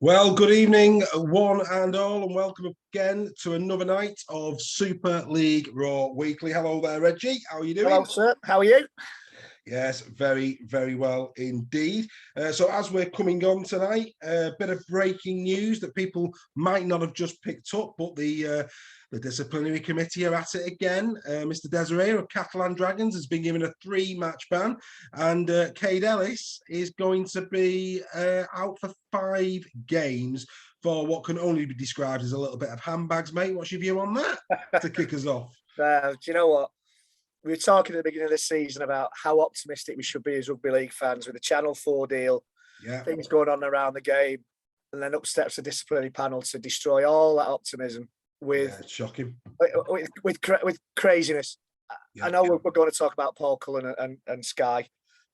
Well, good evening, one and all, and welcome again to another night of Super League Raw Weekly. Hello there, Reggie. How are you doing? Hello, sir. How are you? Yes, very, very well indeed. So as we're coming on tonight, a bit of breaking news that people might not have just picked up, but the disciplinary committee are at it again. Mr. Desiree of Catalan Dragons has been given a 3-match ban, and Cade Ellis is going to be out for 5 games for what can only be described as a little bit of handbags, mate. What's your view on that to kick us off? Do you know what? We were talking at the beginning of the season about how optimistic we should be as rugby league fans with the Channel 4 deal, things going on around the game, and then up steps the disciplinary panel to destroy all that optimism with shocking, with craziness. I know we're going to talk about Paul Cullen and Sky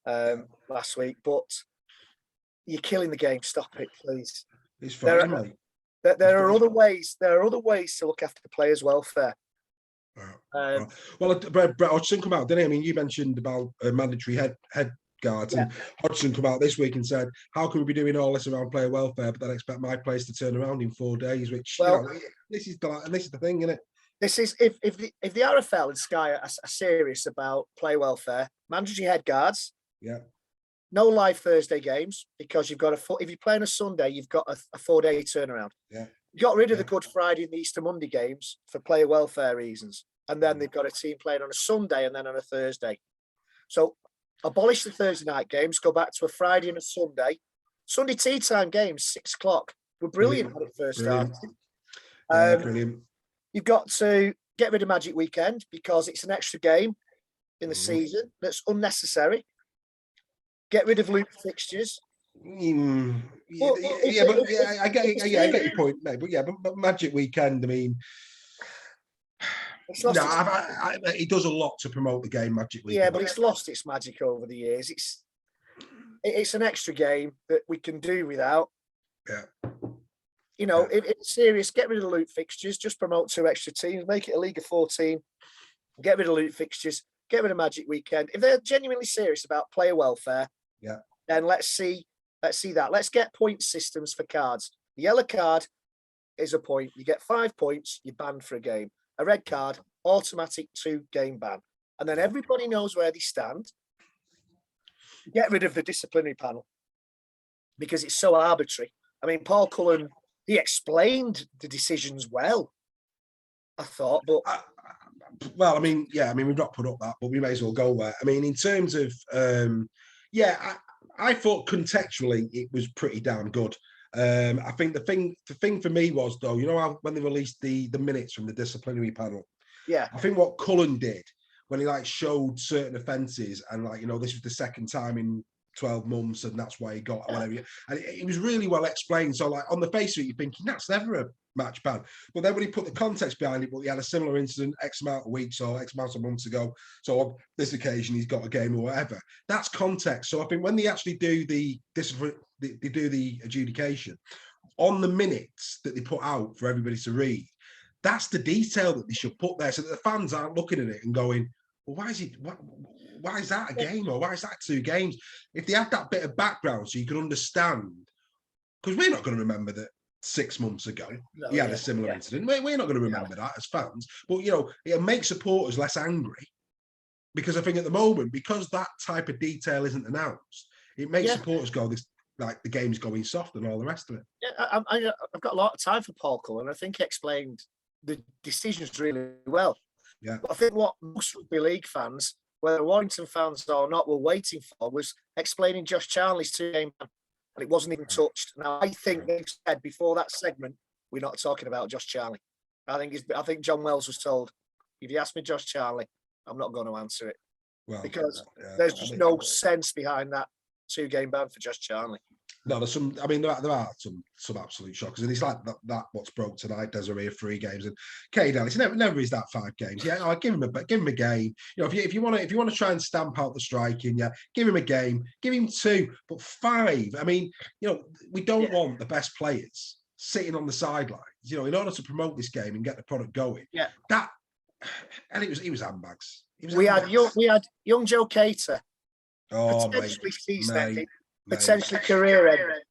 last week, but you're killing the game. Stop it, please. It's fine, mate. There are other ways. There are other ways to look after the players' welfare. Well, Hodgson come out, didn't he? I mean, you mentioned about mandatory head guards, and Hodgson come out this week and said, "How can we be doing all this around player welfare, but then expect my players to turn around in 4 days?" Which, this is the thing, isn't it? This is if the RFL and Sky are serious about player welfare, mandatory head guards. No live Thursday games because you've got if you play on a Sunday, you've got a 4-day turnaround. You got rid of the Good Friday and the Easter Monday games for player welfare reasons. And then they've got a team playing on a Sunday and then on a Thursday. So abolish the Thursday night games, go back to a Friday and a Sunday. Sunday tea time games, 6 o'clock. Were brilliant when it first started. Brilliant. You've got to get rid of Magic Weekend because it's an extra game in the season that's unnecessary. Get rid of loop fixtures. I get your point, mate. But Magic Weekend, I mean, it does a lot to promote the game, Magic Weekend. Yeah, but it's lost its magic over the years. It's an extra game that we can do without. If it's serious, get rid of the loop fixtures. Just promote 2 extra teams. Make it a League of 14. Get rid of loop fixtures. Get rid of Magic Weekend. If they're genuinely serious about player welfare, then let's see that. Let's get point systems for cards. The yellow card is a point. You get 5 points. You're banned for a game. A red card, automatic 2-game ban. And then everybody knows where they stand. Get rid of the disciplinary panel because it's so arbitrary. I mean, Paul Cullen, he explained the decisions well, I thought. But we've not put up that, but we may as well go there. I mean, in terms of, I thought contextually it was pretty damn good. I think the thing for me was, though, how when they released the minutes from the disciplinary panel, I think what Cullen did when he showed certain offences and this was the second time in 12 months and that's why he got whatever, and it was really well explained. So on the face of it, you're thinking that's never a match ban, but then when he put the context behind it, he had a similar incident X amount of weeks or X amount of months ago, so on this occasion he's got a game or whatever. That's context. So I think when they actually do the adjudication on the minutes that they put out for everybody to read, that's the detail that they should put there so that the fans aren't looking at it and going, well, why is that a game, or why is that 2 games? If they had that bit of background so you can understand, because we're not going to remember that 6 months ago he had a similar incident. We're not going to remember that as fans, but it makes supporters less angry, because I think at the moment, because that type of detail isn't announced, it makes supporters go, this the game's going soft and all the rest of it. I've got a lot of time for Paul Cullen. I think he explained the decisions really well. But I think what most rugby league fans, whether Warrington fans or not, were waiting for was explaining Josh Charlie's 2-game ban, and it wasn't even touched. Now, I think they've said before that segment, we're not talking about Josh Charlie. I think John Wells was told, if you ask me Josh Charlie, I'm not going to answer it. Because there's just no sense behind that 2-game ban for Josh Charlie. No, there are some absolute shockers, and it's like that what's broke tonight. Desiree 3 games, and Cade Ellis never is that 5 games. I'll give him a game. If you want to try and stamp out the striking, give him a game, give him 2, but 5. I mean, we don't want the best players sitting on the sidelines. In order to promote this game and get the product going. And he was handbags. We had young Joe Cater. Oh, potentially career end.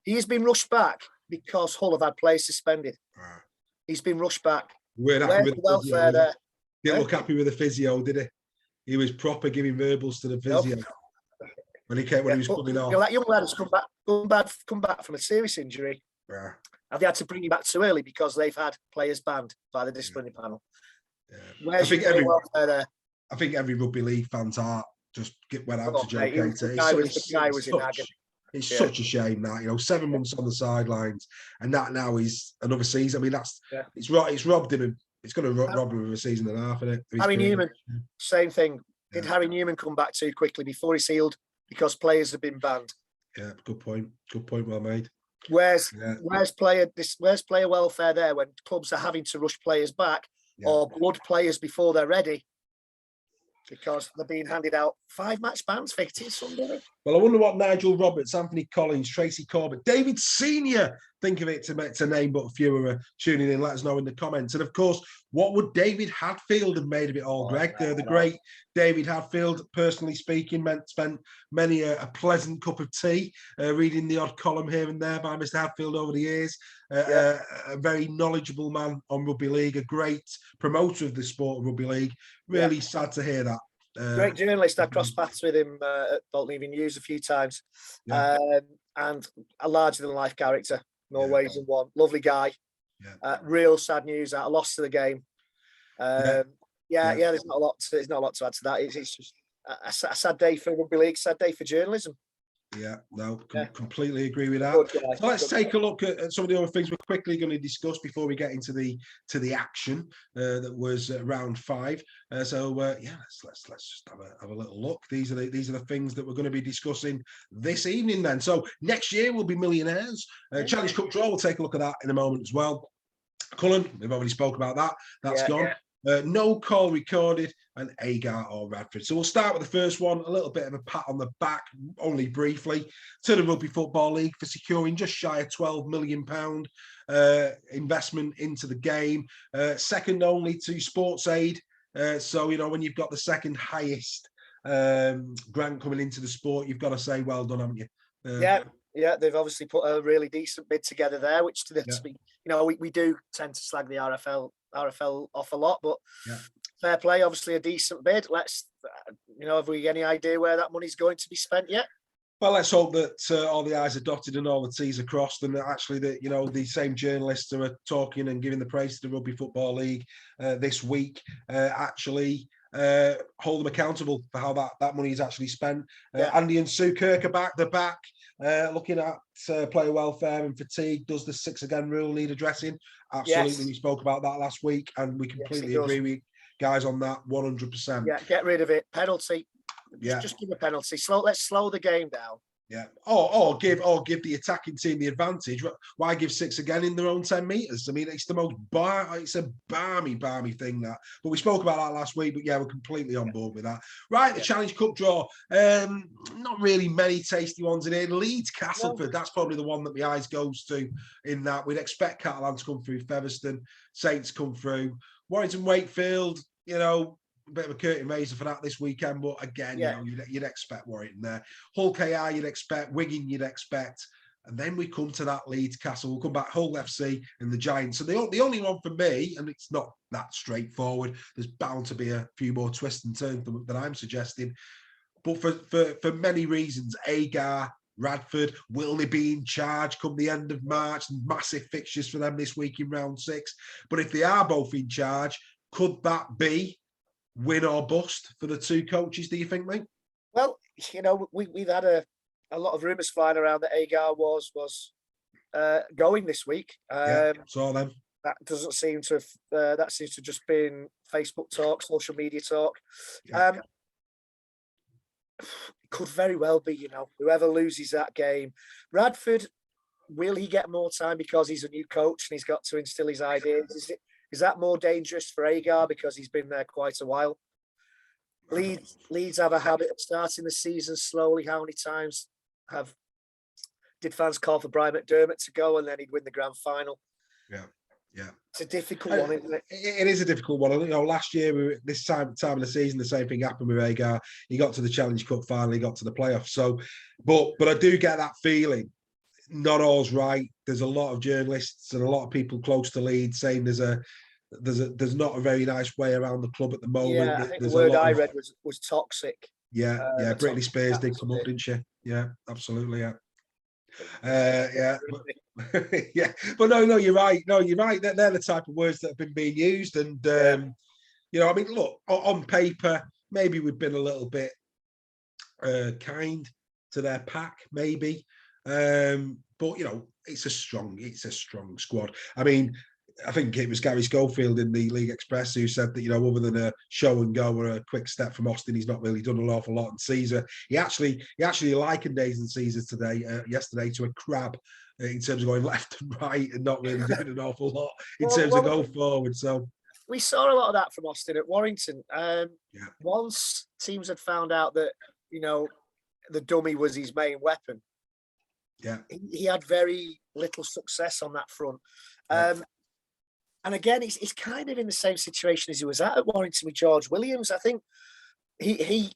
He has been rushed back because Hull have had players suspended. He's been rushed back. Where's the welfare there? Didn't look happy with the physio, did he? He was proper giving verbals to the physio when he was coming off. That young lad has come back from a serious injury. Yeah. Have they had to bring him back too early because they've had players banned by the disciplinary panel? Yeah. Where's your welfare there? I think every rugby league fan's heart just went out to Joe Cater. The guy was in agony. It's such a shame that 7 months on the sidelines, and that now is another season. I mean, it's robbed him. It's going to rob him of a season and a half, isn't it? Harry Newman, same thing. Did Harry Newman come back too quickly before he's healed because players have been banned? Yeah, good point. Good point, well made. Where's player welfare there when clubs are having to rush players back or blood players before they're ready because they're being handed out 5-match bans for hitting somebody? Well, I wonder what Nigel Roberts, Anthony Collins, Tracy Corbett, David Senior think of it to name but a few who are tuning in. Let us know in the comments. And of course, what would David Hadfield have made of it all, Greg? The great David Hadfield, personally speaking, spent many a pleasant cup of tea reading the odd column here and there by Mr. Hadfield over the years. A very knowledgeable man on rugby league, a great promoter of the sport of rugby league. Really sad to hear that. Great journalist. I crossed paths with him at Bolton Evening News a few times. And a larger-than-life character. No ways in one. Lovely guy. Real sad news out. A loss to the game. There's not a lot to add to that. It's just a sad day for rugby league, sad day for journalism. Completely agree with that. So let's take a look at some of the other things we're quickly going to discuss before we get into the action that was round 5. Let's just have a little look. These are the things that we're going to be discussing this evening. Then, so next year we'll be millionaires. Challenge Cup draw. We'll take a look at that in a moment as well. Cullen, we've already spoke about that. That's gone. No call recorded, and Agar or Radford. So we'll start with the first one, a little bit of a pat on the back, only briefly, to the Rugby Football League for securing just shy of £12 million investment into the game. Second only to Sports Aid. So, when you've got the second highest grant coming into the sport, you've got to say well done, haven't you? They've obviously put a really decent bid together there, which we do tend to slag the RFL off a lot, but fair play, obviously a decent bid. Let's, have we any idea where that money's going to be spent yet? Well, let's hope that all the I's are dotted and all the T's are crossed, and that actually the same journalists who are talking and giving the praise to the Rugby Football League this week actually hold them accountable for how that money is actually spent. Andy and Sue Kirk are back. Looking at player welfare and fatigue. Does the 6 again rule need addressing? Absolutely. Yes. We spoke about that last week, and we completely agree with guys on that 100%. Yeah, get rid of it. Penalty. Just give a penalty. Let's slow the game down. Yeah. Or give the attacking team the advantage. Why give 6 again in their own 10 metres? I mean, it's the most it's a balmy thing that. But we spoke about that last week. But we're completely on board with that. Right, the Challenge Cup draw. Not really many tasty ones in here. Leeds Castleford. That's probably the one that my eyes goes to. In that, we'd expect Catalan to come through. Featherstone, Saints come through. Warrington Wakefield. A bit of a curtain raiser for that this weekend, but again, you'd expect Warrington there. Hull KR, you'd expect Wigan, you'd expect, and then we come to that Leeds Castle. We'll come back Hull FC and the Giants. So the only one for me, and it's not that straightforward. There's bound to be a few more twists and turns than I'm suggesting, but for many reasons, Agar, Radford, will they be in charge come the end of March? Massive fixtures for them this week in round 6. But if they are both in charge, could that be win or bust for the two coaches, do you think, mate? Well, we've had a lot of rumours flying around that Agar was going this week. Saw them. That doesn't seem to have, that seems to have just been Facebook talk, social media talk. Could very well be, whoever loses that game. Radford, will he get more time because he's a new coach and he's got to instill his ideas? Is that more dangerous for Agar because he's been there quite a while? Leeds have a habit of starting the season slowly. How many times did fans call for Brian McDermott to go and then he'd win the grand final? Yeah. It's a difficult one, isn't it? It is a difficult one. Last year, this time of the season, the same thing happened with Agar. He got to the Challenge Cup final, he got to the playoffs. So, but I do get that feeling. Not all's right. there's a lot of journalists and a lot of people close to Leeds saying there's not a very nice way around the club at the moment. Yeah, I think the There's word a lot I of, read was toxic. yeah, Brittany Spears did come up, didn't she? Yeah, absolutely, yeah. Yeah, but, yeah, but no, you're right. No, you're right. They're the type of words that have been being used, and you know, I mean, look, on paper, maybe we've been a little bit kind to their pack, maybe, but you know, it's a strong squad. I mean, I think it was Gary Schofield in the League Express who said that, you know, other than a show and go or a quick step from Austin, he's not really done an awful lot. And Caesar, he actually likened Days and Caesars yesterday to a crab in terms of going left and right and not really doing an awful lot in terms of go forward. So we saw a lot of that from Austin at Warrington. Once teams had found out that, you know, the dummy was his main weapon, he had very little success on that front. And again, he's kind of in the same situation as he was at Warrington with George Williams. I think he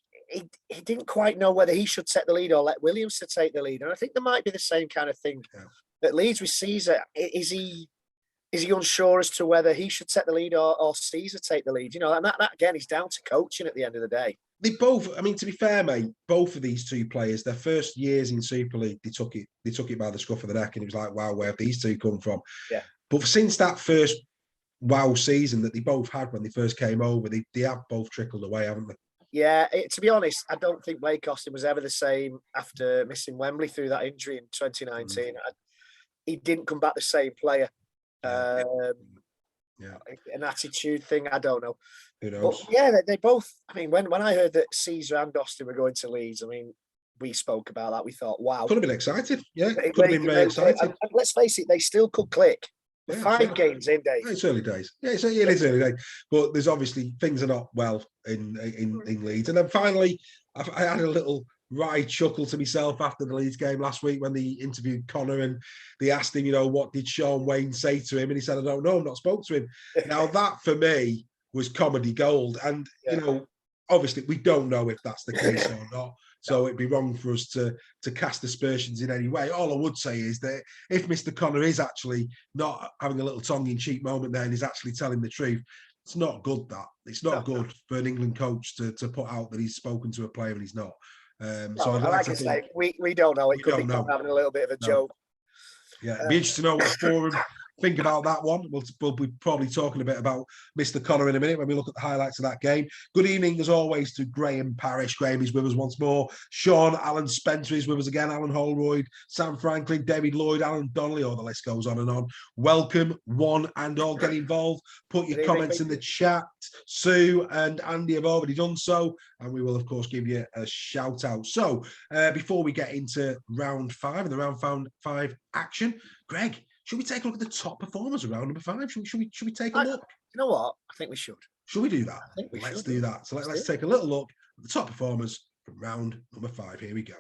didn't quite know whether he should take the lead or let Williams to take the lead. And I think there might be the same kind of thing that Leeds with Caesar. Is he unsure as to whether he should take the lead or Caesar take the lead? You know, and that again is down to coaching at the end of the day. They both, I mean, to be fair, mate, both of these two players, their first years in Super League, they took it by the scruff of the neck, and it was like, wow, where have these two come from? Yeah. But since that first wow season that they both had when they first came over, they have both trickled away, haven't they? Yeah, to be honest, I don't think Blake Austin was ever the same after missing Wembley through that injury in 2019. He didn't come back the same player. An attitude thing, I don't know. Who knows? But yeah, they both. I mean, when I heard that Caesar and Austin were going to Leeds, I mean, we spoke about that. We thought, wow, could have been excited. Yeah, could have been very excited. And let's face it, they still could click. 5 games in, Dave. It's early days. Yeah, it is early days. But there's obviously things are not well in Leeds. And then finally, I had a little wry chuckle to myself after the Leeds game last week when they interviewed Connor and they asked him, you know, what did Sean Wayne say to him? And he said, I don't know, I've not spoke to him. Now that for me was comedy gold. And, you know, obviously we don't know if that's the case or not. So it'd be wrong for us to cast aspersions in any way. All I would say is that if Mr. Connor is actually not having a little tongue-in-cheek moment there and is actually telling the truth, it's not good, that. It's not good for an England coach to put out that he's spoken to a player and he's not. So I'd like to say, we don't know. It could be having a little bit of a joke. Yeah, it'd be interesting to know what forum think about that one. We'll be probably talking a bit about Mr. Connor in a minute when we look at the highlights of that game. Good evening, as always, to Graham Parrish. Graham is with us once more. Sean Alan Spencer is with us again. Alan Holroyd, Sam Franklin, David Lloyd, Alan Donnelly, the list goes on and on. Welcome, one and all. Get involved. Put your comments in the chat. Sue and Andy have already done so, and we will, of course, give you a shout out. So, before we get into round 5 and the round 5 action, Greg, should we take a look at the top performers of round number 5? Should we take a look? You know what? I think we should. Should we do that? Let's do that. So let's take a little look at the top performers from round number 5. Here we go.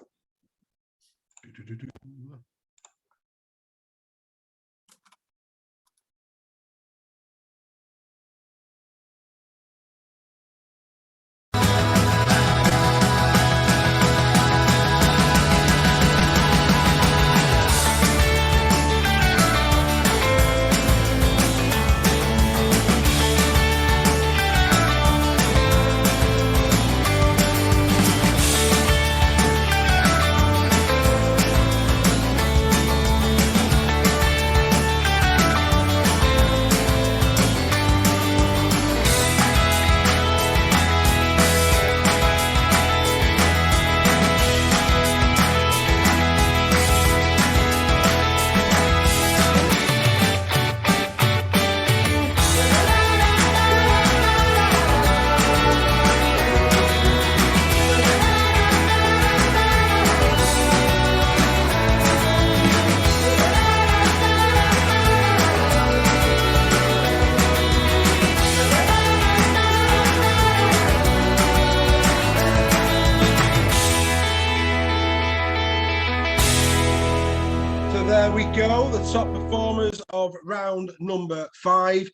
Go, the top performers of round number 5,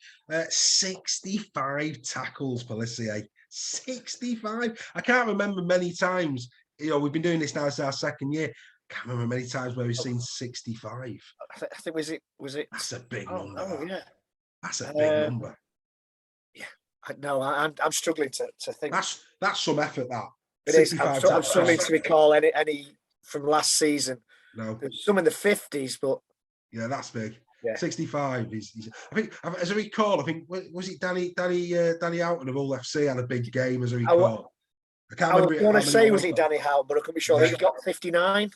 65 tackles, Pelissier. 65. I can't remember many times, you know, we've been doing this now, it's our second year. Can't remember many times where we've seen 65. I think was it. That's a big number. Oh yeah, that's a big number. Yeah, no, I'm struggling to think. That's some effort. That it is. I'm struggling to recall any from last season. No, there's some in the 50s, but yeah, that's big. Yeah. 65. I think, as I recall, I think was it Danny Houghton of Hull FC had a big game, as I recall. I can't remember. I want to say was it Danny Houghton, but I couldn't be sure. He got 59.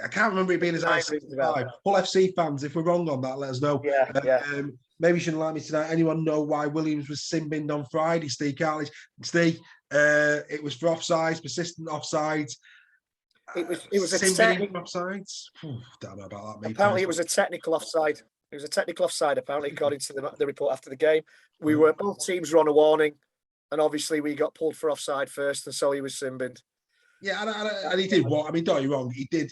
I can't remember it being as high as 65. Hull FC fans, if we're wrong on that, let us know. Yeah. Maybe you shouldn't like me tonight. Anyone know why Williams was sin-binned on Friday, Steve Cartlidge? Steve, it was for offsides, persistent offsides. It was a technical offsides. Don't know about that. Apparently, it was a technical offside. It was a technical offside, apparently, according to the report after the game. Both teams were on a warning, and obviously we got pulled for offside first, and so he was sin-binned. Yeah, and he did warn. I mean, don't get me wrong, he did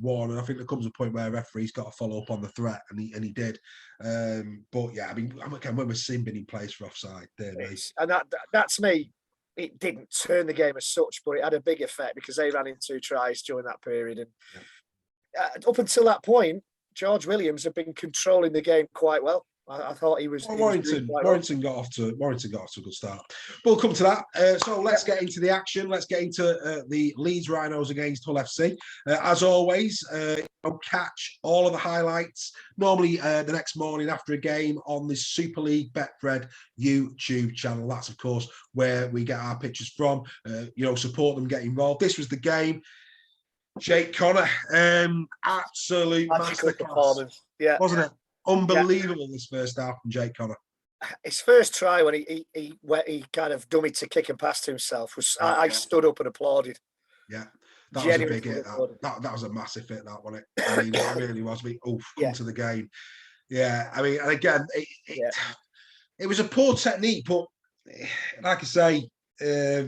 warn, and I think there comes a point where a referee's got to follow up on the threat, and he did. But yeah, I mean, I can't remember sin-binning plays for offside. And that to me, it didn't turn the game as such, but it had a big effect because they ran in 2 tries during that period, and up until that point, George Williams had been controlling the game quite well. I thought he was. Warrington got off to a good start. But we'll come to that. So let's get into the action. Let's get into the Leeds Rhinos against Hull FC. As always, catch all of the highlights normally the next morning after a game on the Super League Betfred YouTube channel. That's of course where we get our pictures from. Support them, get involved. This was the game. Jake Connor, absolute magical performance. Yeah, wasn't it? Unbelievable this first half from Jake Connor. His first try when he kind of dummied to kick and passed to himself was I stood up and applauded. Yeah, that was a big hit. That was a massive hit. That wasn't it? I mean, it really was. Come to the game. Yeah, I mean, and again, it was a poor technique, but like I say, was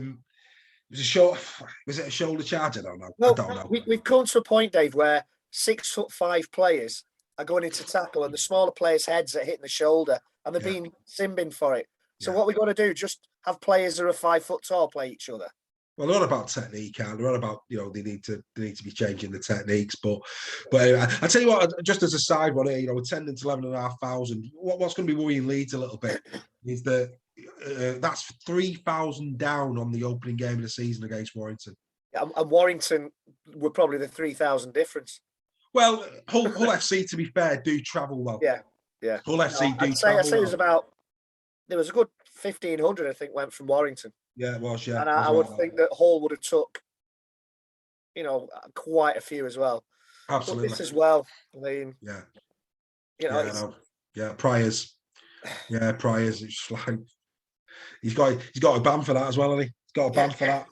it a shoulder charge? I don't know. Well, I don't know. We've come to a point, Dave, where 6'5" players are going into tackle, and the smaller players' heads are hitting the shoulder, and they're being sin-binned for it. So what we've got to do, just have players who are 5 foot tall play each other. Well, they're all about technique, and they're all about they need to be changing the techniques. But anyway, I tell you what, just as a side one here, attendance 11,500. What's going to be worrying Leeds a little bit is that that's 3,000 down on the opening game of the season against Warrington. And Warrington were probably the 3,000 difference. Well, Hull FC, to be fair, do travel well. Yeah. Hull FC do travel well. I'd say there was a good 1,500, I think, went from Warrington. Yeah, it was, yeah. And I would think that Hull would have took, quite a few as well. Absolutely. But this as well. I mean, Priors. Yeah, Priors. It's like he's got a ban for that as well, hasn't he? He's got a ban for that,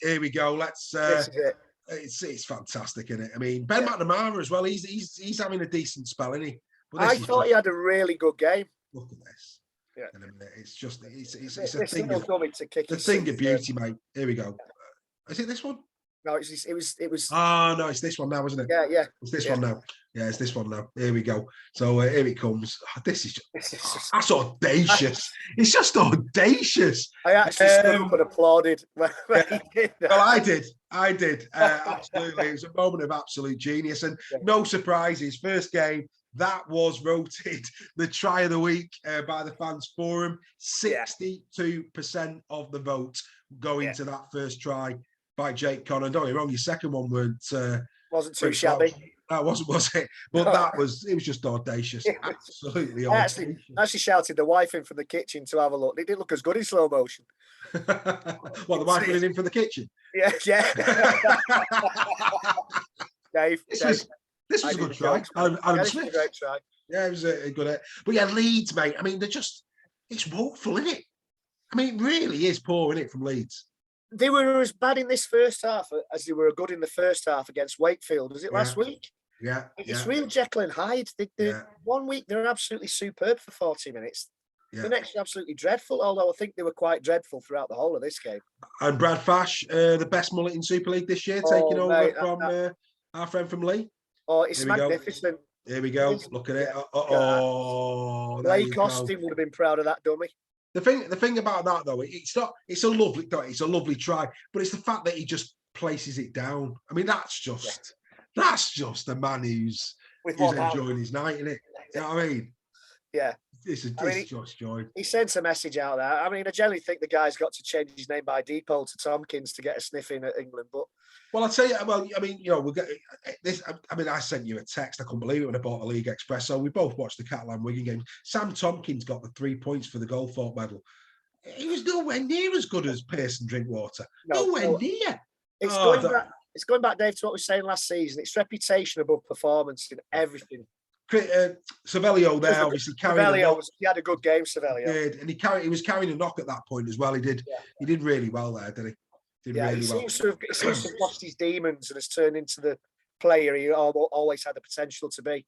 here we go. Let's. This is it. It's fantastic, isn't it? I mean, Ben McNamara as well. He's having a decent spell, isn't he? I thought he had a really good game. Look at this. Yeah. In a minute, it's a thing of beauty, mate. Here we go. Is it this one? No, it was. Oh no, it's this one now, isn't it? Yeah. It's this one now. Yeah, it's this one now. Here we go. So here it comes. This is that's audacious. It's just audacious. I actually stood up and applauded when he did that. Well, I did. Absolutely. It was a moment of absolute genius, and no surprises. First game. That was voted the try of the week by the fans forum. 62% of the vote going to that first try by Jake Connor. Don't get me wrong, your second one wasn't too shabby. That wasn't, was it? But it was just audacious. Absolutely audacious. I actually shouted the wife in from the kitchen to have a look. It didn't look as good in slow motion. What, the wife was in from the kitchen? Yeah. Dave. This was a good try. Adam Smith. Great try. Yeah, it was a good. But yeah, Leeds, mate. I mean, it's woeful, isn't it? I mean, it really is poor, isn't it, from Leeds? They were as bad in this first half as they were good in the first half against Wakefield. Was it last week? Yeah. It's real Jekyll and Hyde. 1 week they're absolutely superb for 40 minutes. Yeah. The next, absolutely dreadful, although I think they were quite dreadful throughout the whole of this game. And Brad Fash, the best mullet in Super League this year, taking over from our friend from Lee. Oh, it's magnificent. Here we go. Look at it. Lee Costin would have been proud of that dummy. The thing about that though, it's a lovely try, but it's the fact that he just places it down. I mean, that's just a man who's enjoying his night, isn't it? You know what I mean? Yeah. It's just joy. He sent a message out there. I mean, I generally think the guy's got to change his name by default to Tompkins to get a sniff in at England. But I'll tell you. Well, I mean, we'll get this. I mean, I sent you a text. I couldn't believe it when I bought a League Express. So we both watched the Catalan-Wigan game. Sam Tompkins got the 3 points for the Goldthorpe medal. He was nowhere near as good as Pearson Drinkwater. Nowhere near. It's going back, Dave, to what we were saying last season. It's reputation above performance in everything. Savelio there, obviously carrying. He had a good game, Savelio. He did, and he was carrying a knock at that point as well. He did. Yeah. He did really well there, didn't he? He seems to have lost his demons and has turned into the player he always had the potential to be.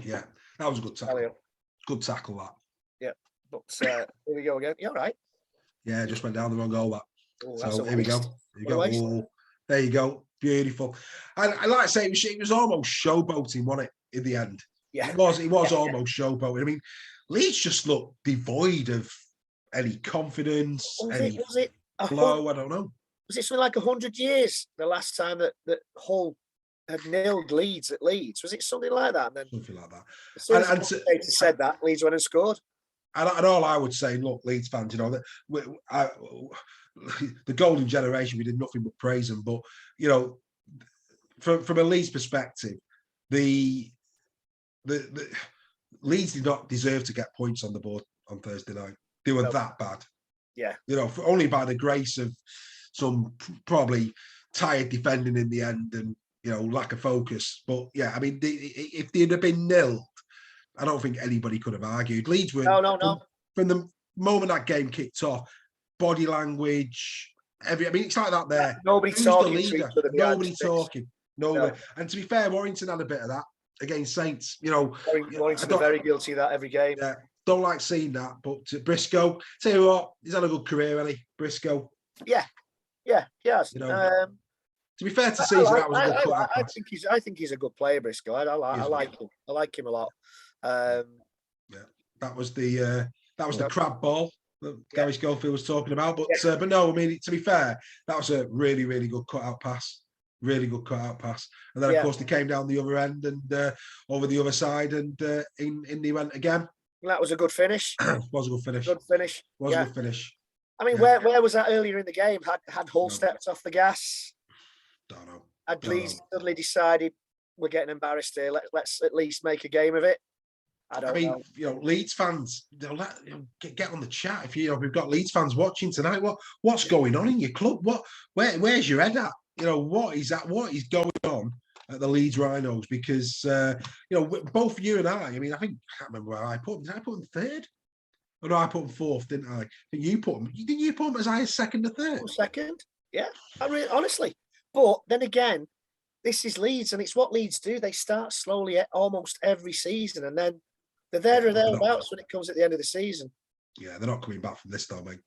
Yeah, that was a good tackle. Savelio. Good tackle, that. Yeah, but here we go again. You all right? Yeah, just went down the wrong goal. That. So here we go. There you go. Beautiful. And like I say, it was almost showboating, wasn't it? In the end. Yeah, it was almost showboating. I mean, Leeds just looked devoid of any confidence, was it flow. I don't know. Was it something like 100 years the last time that Hull had nilled Leeds at Leeds? Was it something like that? And then something like that. As soon as the said that, Leeds went and scored. And all I would say, look, Leeds fans, that the golden generation, we did nothing but praise them. But from a Leeds perspective, the Leeds did not deserve to get points on the board on Thursday night. They were that bad. Yeah. Only by the grace of some probably tired defending in the end and, lack of focus. But yeah, I mean, if they'd have been nilled, I don't think anybody could have argued. Leeds were no. From the moment that game kicked off, body language, it's like that there. Nobody talking. Nobody talking. Nobody. No. And to be fair, Warrington had a bit of that against Saints. Warrington are very guilty of that every game. Yeah, don't like seeing that. But Briscoe, tell you what, he's had a good career, hasn't he? Briscoe. Yeah, he has. To be fair to season, that was a good cut. I think he's a good player, Briscoe. I like him. I like him a lot. That was the crab ball that Gary Schofield was talking about. But no, I mean, to be fair, that was a really, really good cut-out pass. Really good cut-out pass. And then, of course, they came down the other end and over the other side and in he went again. That was a good finish. Was a good finish. Good finish. Was a good finish. I mean, where was that earlier in the game? Had Hull stepped off the gas? Don't know. Had Leeds suddenly decided we're getting embarrassed here. Let's at least make a game of it. I mean, Leeds fans, get on the chat. If we've got Leeds fans watching tonight, what's going on in your club? Where's your head at? What is that? What is going on at the Leeds Rhinos? Because both you and I mean, I can't remember where I put them. Did I put them third? Oh no, I put them fourth, didn't I? And you put them. Didn't you put them as high as second or third? Second, yeah. Honestly, but then again, this is Leeds, and it's what Leeds do. They start slowly almost every season, and then they're there or thereabouts when it comes at the end of the season. Yeah, they're not coming back from this though, mate.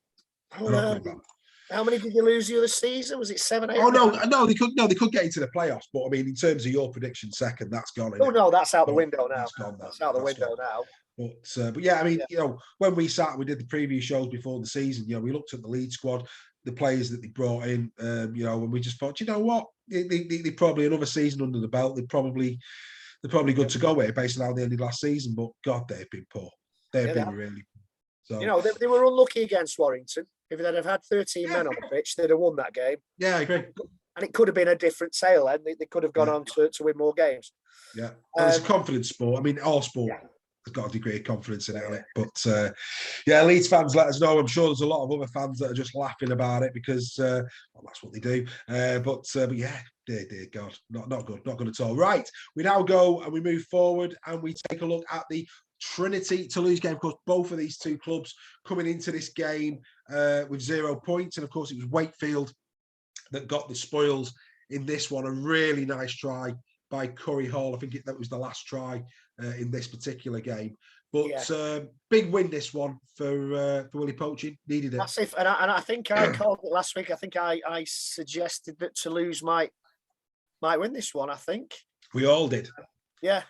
How many did you lose the other season? Was it 7, 8? Oh no, they could get into the playoffs, but I mean, in terms of your prediction, second, that's gone. Oh no, that's out the window now. That's out the window now. But yeah, I mean, when we did the preview shows before the season. We looked at the Leeds squad, the players that they brought in, and we just thought, you know what, they probably another season under the belt. They're probably good to go here based on how they ended last season. But God, they've been poor. They've been really. So they were unlucky against Warrington. If they'd have had 13 men on the pitch, they'd have won that game. Yeah, I agree. And it could have been a different tale. And they could have gone on to win more games. Yeah, it's a confidence sport. I mean, all sport has got a degree of confidence in it. But Leeds fans, let us know. I'm sure there's a lot of other fans that are just laughing about it because that's what they do. But yeah, dear God, not good at all. Right, we now go and we move forward and we take a look at the Trinity Toulouse game. Of course, both of these two clubs coming into this game with 0 points, and of course it was Wakefield that got the spoils in this one. A really nice try by Curry Hall. I think that was the last try in this particular game. But big win this one for Willie Poaching. Needed it. Massive, and I think I called it last week. I think I suggested that Toulouse might win this one. I think we all did. Yeah,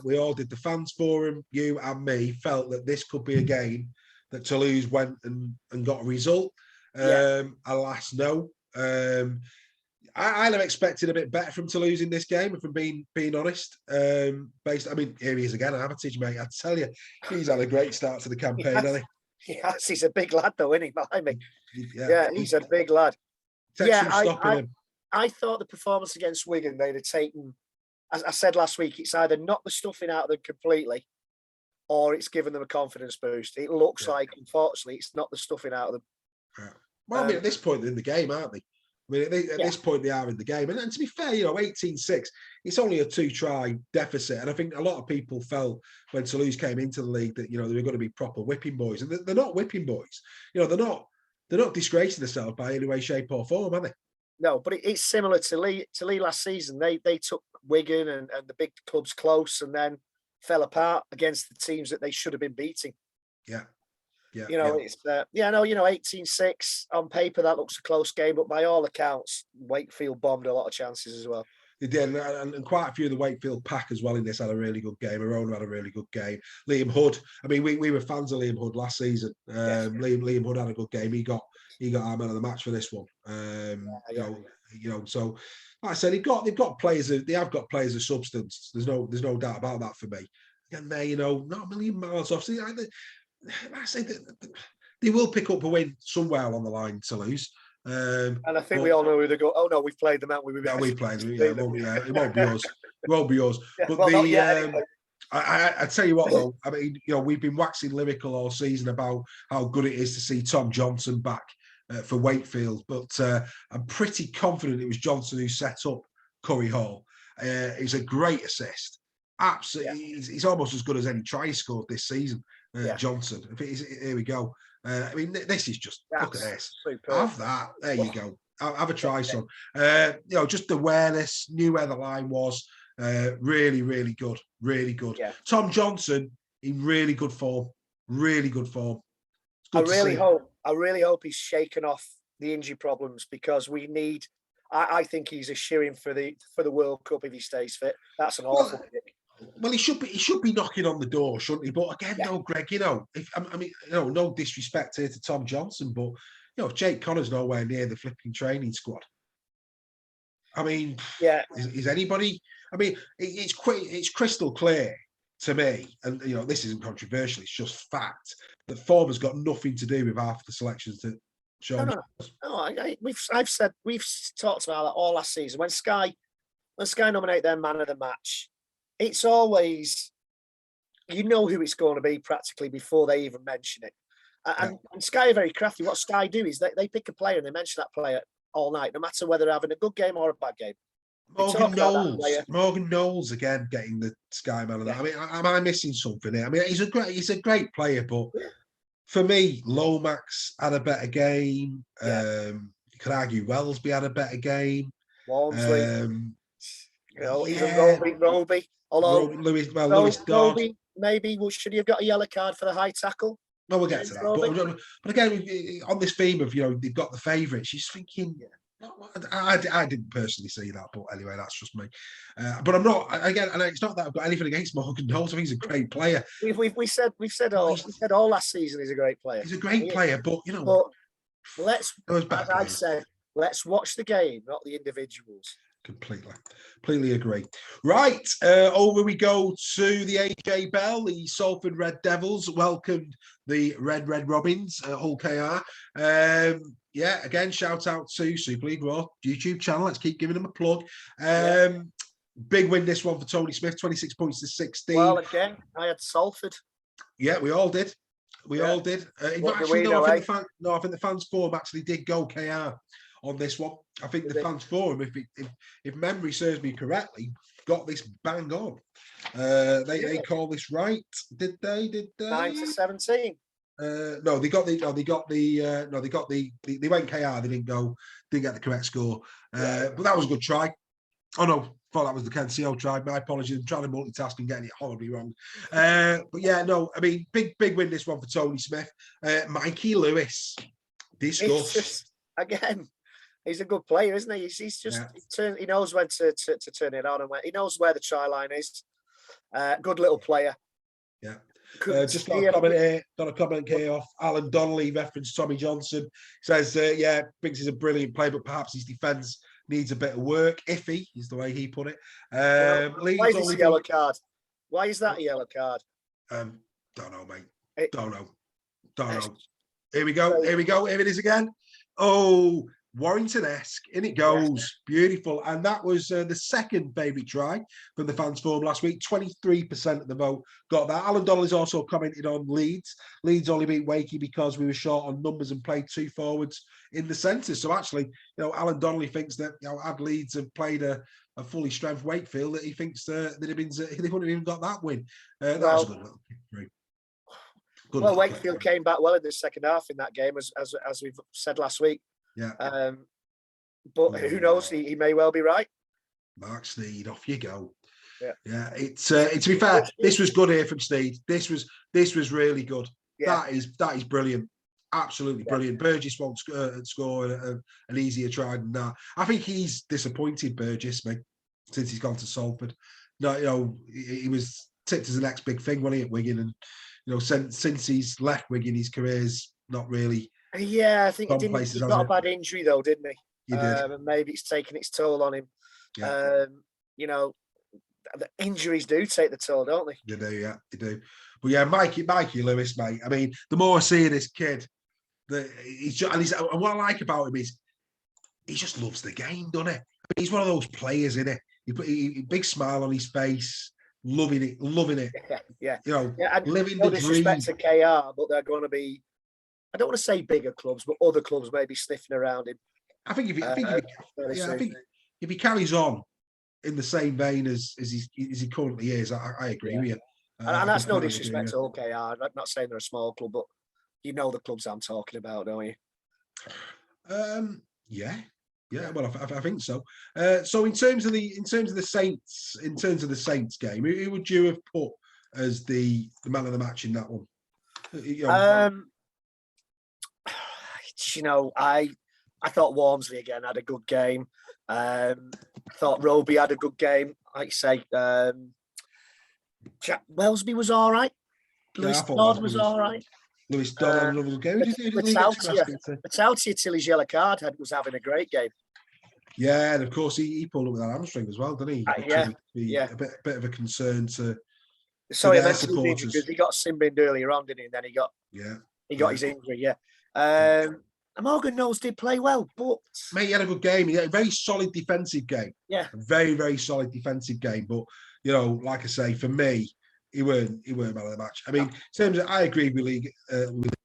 we all did. The fans forum, you and me, felt that this could be a game that Toulouse went and got a result. Alas, no. I'd have expected a bit better from Toulouse in this game, if I'm being honest. Here he is again, Armitage, mate. I tell you, he's had a great start to the campaign, hasn't he? Yes, he's a big lad, though, isn't he? Behind me. Yeah, he's a big lad. I thought the performance against Wigan, they'd have taken, as I said last week, it's either knocked the stuffing out of them completely or it's given them a confidence boost. It looks like, unfortunately, it's not the stuffing out of them. Yeah. Well, at this point, they're in the game, aren't they? At this point, they are in the game. And to be fair, 18-6, it's only a 2-try deficit. And I think a lot of people felt when Toulouse came into the league that, they were going to be proper whipping boys. And they're not whipping boys. They're not disgracing themselves by any way, shape or form, are they? No, but it's similar to Lee last season. They took Wigan and the big clubs close and then fell apart against the teams that they should have been beating. Yeah. Yeah, it's 18-6 on paper, that looks a close game, but by all accounts, Wakefield bombed a lot of chances as well. They did, and quite a few of the Wakefield pack as well in this had a really good game. Arona had a really good game. Liam Hood, we were fans of Liam Hood last season. Liam Hood had a good game. He got our man of the match for this one. So like I said, they've got players. They have got players of substance. There's no doubt about that for me. And they, not a million miles off. See, I say that they will pick up a win somewhere along the line to lose. And I think we all know who they go. Oh no, we've played them, haven't we? We played them. It won't be us. It won't be us. But I tell you what, though. We've been waxing lyrical all season about how good it is to see Tom Johnson back for Wakefield. But I'm pretty confident it was Johnson who set up Curry Hall. It's a great assist. Absolutely, he's almost as good as any try he scored this season. Johnson. Here we go. This is just look at this. Superb. Have that. There you go. Have a try, son. Just awareness. Knew where the line was. Really, really good. Really good. Yeah. Tom Johnson in really good form. Really good form. I really hope he's shaken off the injury problems because we need. I think he's a shoo-in for the World Cup if he stays fit. That's an awful pick. Well, he should be knocking on the door, shouldn't he? But again, no, Greg, no disrespect here to Tom Johnson, but if Jake Connor's nowhere near the flipping training squad, is anybody? It's crystal clear to me, and this isn't controversial. It's just fact that form has got nothing to do with half the selections that show. We've talked about that all last season. When Sky nominate their man of the match, it's always, who it's going to be practically before they even mention it. And Sky are very crafty. What Sky do is they pick a player and they mention that player all night, no matter whether they're having a good game or a bad game. Morgan Knowles again getting the Sky man of that. Am I missing something here? He's a great player, but for me, Lomax had a better game. You could argue Wellesby had a better game. Walmsley. Even Roby. Although Lewis Dodd. Maybe should he have got a yellow card for the high tackle? No, we'll get to that. But again, on this theme of they've got the favourites, she's thinking. I didn't personally see that, but anyway, that's just me. But I'm not again, and it's not that I've got anything against Morgan Knowles. I think he's a great player. We said all last seison he's a great player. He's a great player, but let's watch the game, not the individuals. Completely agree. Right, over we go to the AJ Bell. The Salford Red Devils welcomed the Red Robins, Hull KR. Again, shout out to Super League Raw YouTube channel. Let's keep giving them a plug. Big win this one for Tony Smith, 26 points to 16. Well, again, I had Salford. Yeah, we all did. All did. I think the fans forum actually did go KR on this one. I think the fans forum, if memory serves me correctly, got this bang on. They call this right, did they? 9-17. They went KR. They didn't get the correct score. But that was a good try. Oh no, thought that was the Kencio try. My apologies. I'm trying to multitask and getting it horribly wrong. Big win this one for Tony Smith. Mikey Lewis, discuss again. He's a good player, isn't he? He's just he knows when to turn it on, and he knows where the try line is. Good little player. Yeah. Just got a comment here off Alan Donnelly, reference Tommy Johnson. Says, yeah, Briggs is a brilliant player, but perhaps his defence needs a bit of work. Iffy is the way he put it. Why is this a yellow card? Why is that a yellow card? Don't know, mate. Don't know. Here we go. Here it is again. Oh, Warrington-esque. In it goes. Yeah. Beautiful. And that was the second favourite try from the fans forum last week. 23% of the vote got that. Alan Donnelly's also commented on Leeds. Leeds only beat Wakey because we were short on numbers and played 2 forwards in the centre. So actually, Alan Donnelly thinks that, had Leeds have played a fully strength Wakefield, that he thinks they wouldn't have even got that win. That was a good little kick through. Well, Wakefield came back well in the second half in that game, as we've said last week. Yeah. But who knows? He may well be right. Mark Sneed, off you go. Yeah. It's to be fair, this was good here from Sneed. This was really good. Yeah. That is brilliant. Absolutely brilliant. Burgess won't score an easier try than that. I think he's disappointed, Burgess, mate, since he's gone to Salford. No, he was tipped as the next big thing, wasn't he, at Wigan, and since he's left Wigan, his career's not really. Yeah, I think he got a bad injury though, didn't he? He did. And maybe it's taken its toll on him. Yeah. The injuries do take the toll, don't they? They do, yeah, they do. But yeah, Mikey Lewis, mate. I mean, the more I see of this kid, and what I like about him is he just loves the game, doesn't he? I mean, he's one of those players, isn't he? He big smile on his face. Loving it. Yeah. Living the dream. Disrespect to KR, but they're going to be, I don't want to say bigger clubs, but other clubs may be sniffing around him. I think if he carries on in the same vein as he currently is, I agree with you. And that's no disrespect to all KR. I'm not saying they're a small club, but you know the clubs I'm talking about, don't you? Yeah. Well, I think so. So in terms of the Saints game, who would you have put as the man of the match in that one? I thought Walmsley again had a good game. I thought Roby had a good game. Like you say, Jack Wellesby was all right. Lewis Dodd was all right. Lewis Dodd had a good game. Matautia till his yellow card was having a great game. Yeah, and of course he pulled up with that hamstring as well, didn't he? A bit of a concern to. Sorry, I mentioned the injury because he got sin-binned earlier on, didn't he? And then he got his injury. Yeah. Morgan Knowles did play well, but mate, he had a good game. He had a very solid defensive game. Yeah, a very, very solid defensive game. But like I say, for me, he weren't man of the match. I mean, in terms of, I agree with League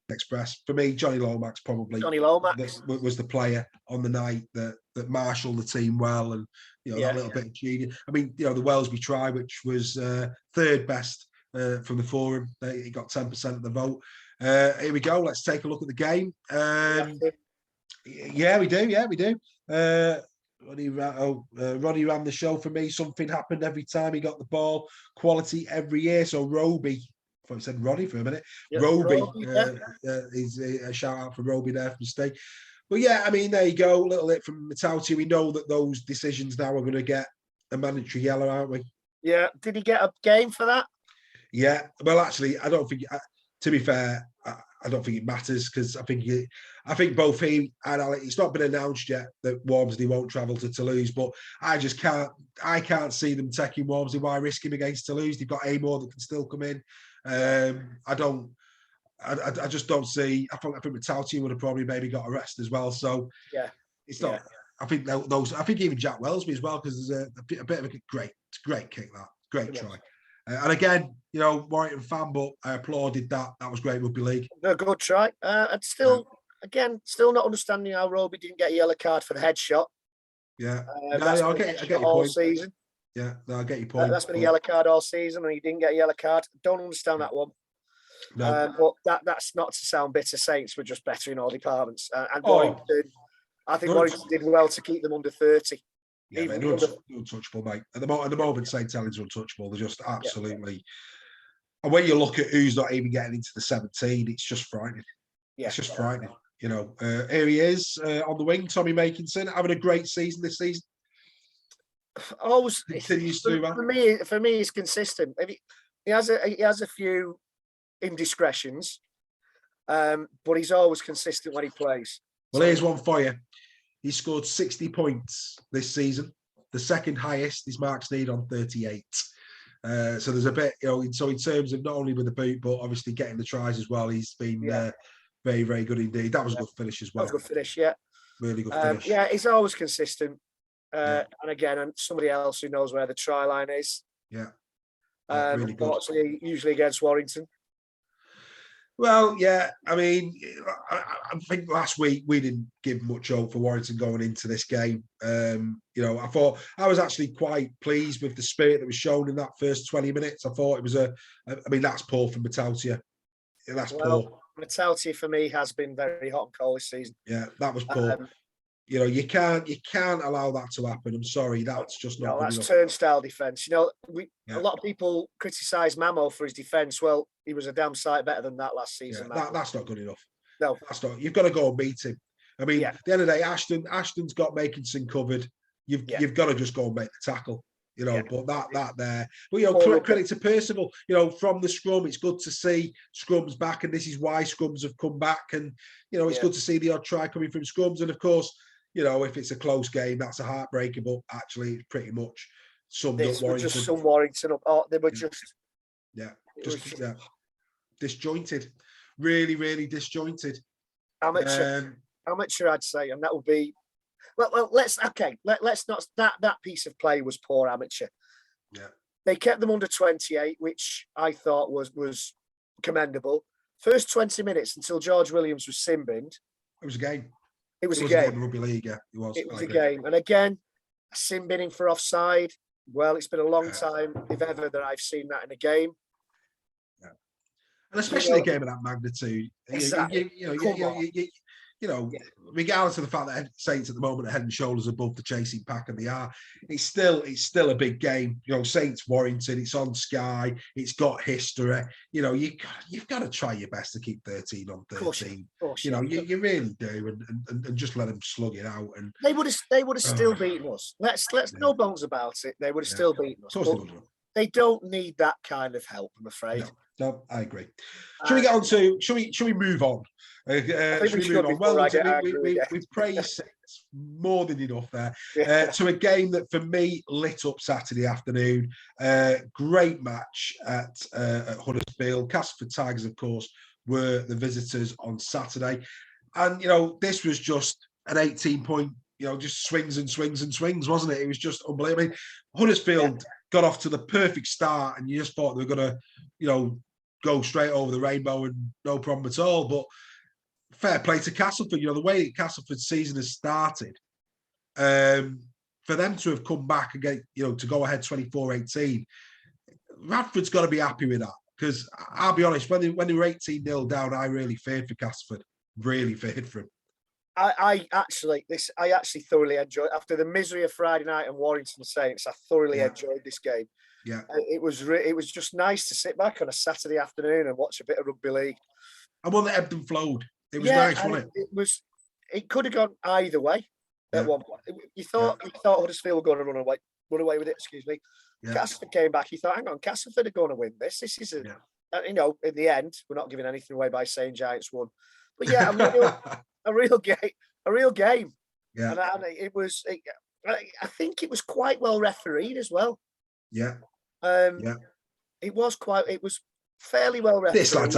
Express. For me, Johnny Lomax was the player on the night that marshalled the team well, and that little bit of genius. I mean, the Wellesby try, which was third best from the forum, he got 10% of the vote. Here we go. Let's take a look at the game. Yeah, we do. Ronnie ran the show for me. Something happened every time he got the ball. Quality every year. So Roby, I thought I said Ronnie for a minute. Yeah, Roby is a shout out for Roby there for mistake. But yeah, I mean, there you go. A little bit from Matauti. We know that those decisions now are going to get a mandatory yellow, aren't we? Yeah. Did he get a game for that? Yeah. Well, actually, I don't think. To be fair, I don't think it matters because I think both he and Alex. It's not been announced yet that Walmsley won't travel to Toulouse, but I can't see them taking Walmsley. Why risk him against Toulouse? They've got Amor that can still come in. I just don't see. I think Matauti would have probably maybe got a rest as well. So it's not. Yeah. I think those. I think even Jack Wellesby as well, because there's a bit of a great kick, that great try. And again, Warrington fan, but I applauded that. That was great rugby league. A good try. And still not understanding how Roby didn't get a yellow card for the headshot. Yeah, I get your all point. Season. Yeah, I get your point. That's been a yellow card all season, and he didn't get a yellow card. Don't understand that one. No. But that's not to sound bitter. Saints were just better in all departments. And Warrington, I think Warrington did well to keep them under 30. Yeah, they're untouchable, mate. At the moment, St. Helens are untouchable. They're just absolutely. Yeah. And when you look at who's not even getting into the 17, it's just frightening. Yeah, it's just frightening. Here he is on the wing, Tommy Makinson, having a great season this season. Always continues to. For me, it's consistent. He has a few indiscretions, but he's always consistent when he plays. Well, here's one for you. He scored 60 points this season. The second highest is Mark Sneyd on 38. So there's a bit, so in terms of not only with the boot, but obviously getting the tries as well, he's been very, very good indeed. That was a good finish as well. That was a good finish, yeah. Really good finish. Yeah, he's always consistent. And again, somebody else who knows where the try line is. Yeah. Really good. Usually against Warrington. Well, yeah, I mean, I think last week we didn't give much hope for Warrington going into this game. I thought I was actually quite pleased with the spirit that was shown in that first 20 minutes. I thought it was that's poor from Matautia. That's poor. Matautia for me has been very hot and cold this season. Yeah, that was poor. You can't allow that to happen. I'm sorry, that's just not. No, that's turnstile defence. A lot of people criticise Mamo for his defence. Well, he was a damn sight better than that last season. That's not good enough. No, that's not. You've got to go and beat him. I mean, at the end of the day, Ashton's got Makinson covered. You've got to just go and make the tackle. But that there. But credit to Percival. From the scrum, it's good to see scrums back, and this is why scrums have come back. And it's good to see the odd try coming from scrums. And of course, if it's a close game, that's a heartbreaker. But actually, it's pretty much summed up Warrington. Just some Warrington up. Oh, they were disjointed. Really, really disjointed. Amateur, I'd say, and that would be. Well, let's not. That piece of play was poor amateur. Yeah, they kept them under 28, which I thought was commendable. First 20 minutes until George Williams was sin-binned. It was a game. It was a game. Rugby League, yeah, it was a game. And again, sin-binning for offside. Well, it's been a long time, if ever, that I've seen that in a game. Yeah, and especially a game of that magnitude. Exactly. Regardless of the fact that Saints at the moment are head and shoulders above the chasing pack, and they are, it's still a big game. Saints Warrington, it's on Sky, it's got history. You've got to try your best to keep 13 on 13. Of course, you really do, and just let them slug it out. And they would have still beaten us. Let's no bones about it. They would have still beaten us. Of course they don't need that kind of help, I'm afraid. No, I agree. Shall we get on to? Shall we move on? Shall we move on? Well, we've praised Saints more than enough there. To a game that for me lit up Saturday afternoon. Great match at Huddersfield. Castleford Tigers, of course, were the visitors on Saturday, and this was just an 18-point. Just swings and swings and swings, wasn't it? It was just unbelievable. I mean, Huddersfield got off to the perfect start, and you just thought they were going to, go straight over the rainbow and no problem at all. But fair play to Castleford. The way Castleford's season has started, for them to have come back and get, to go ahead 24-18, Radford's got to be happy with that. Because I'll be honest, when they were 18-0 down, I really feared for Castleford. Really feared for them. I actually thoroughly enjoyed, after the misery of Friday night and Warrington Saints, I thoroughly enjoyed this game. Yeah, it was just nice to sit back on a Saturday afternoon and watch a bit of rugby league. And one that ebbed and flowed. It was nice, wasn't it? It could have gone either way at one point. You thought Huddersfield were going to run away with it. Excuse me. Yeah. Castleford came back. You thought, hang on, Castleford are going to win this. This is in the end, we're not giving anything away by saying Giants won. But yeah, a real game. Yeah, and it was. I think it was quite well refereed as well. Yeah. It was fairly well refereed. This lad's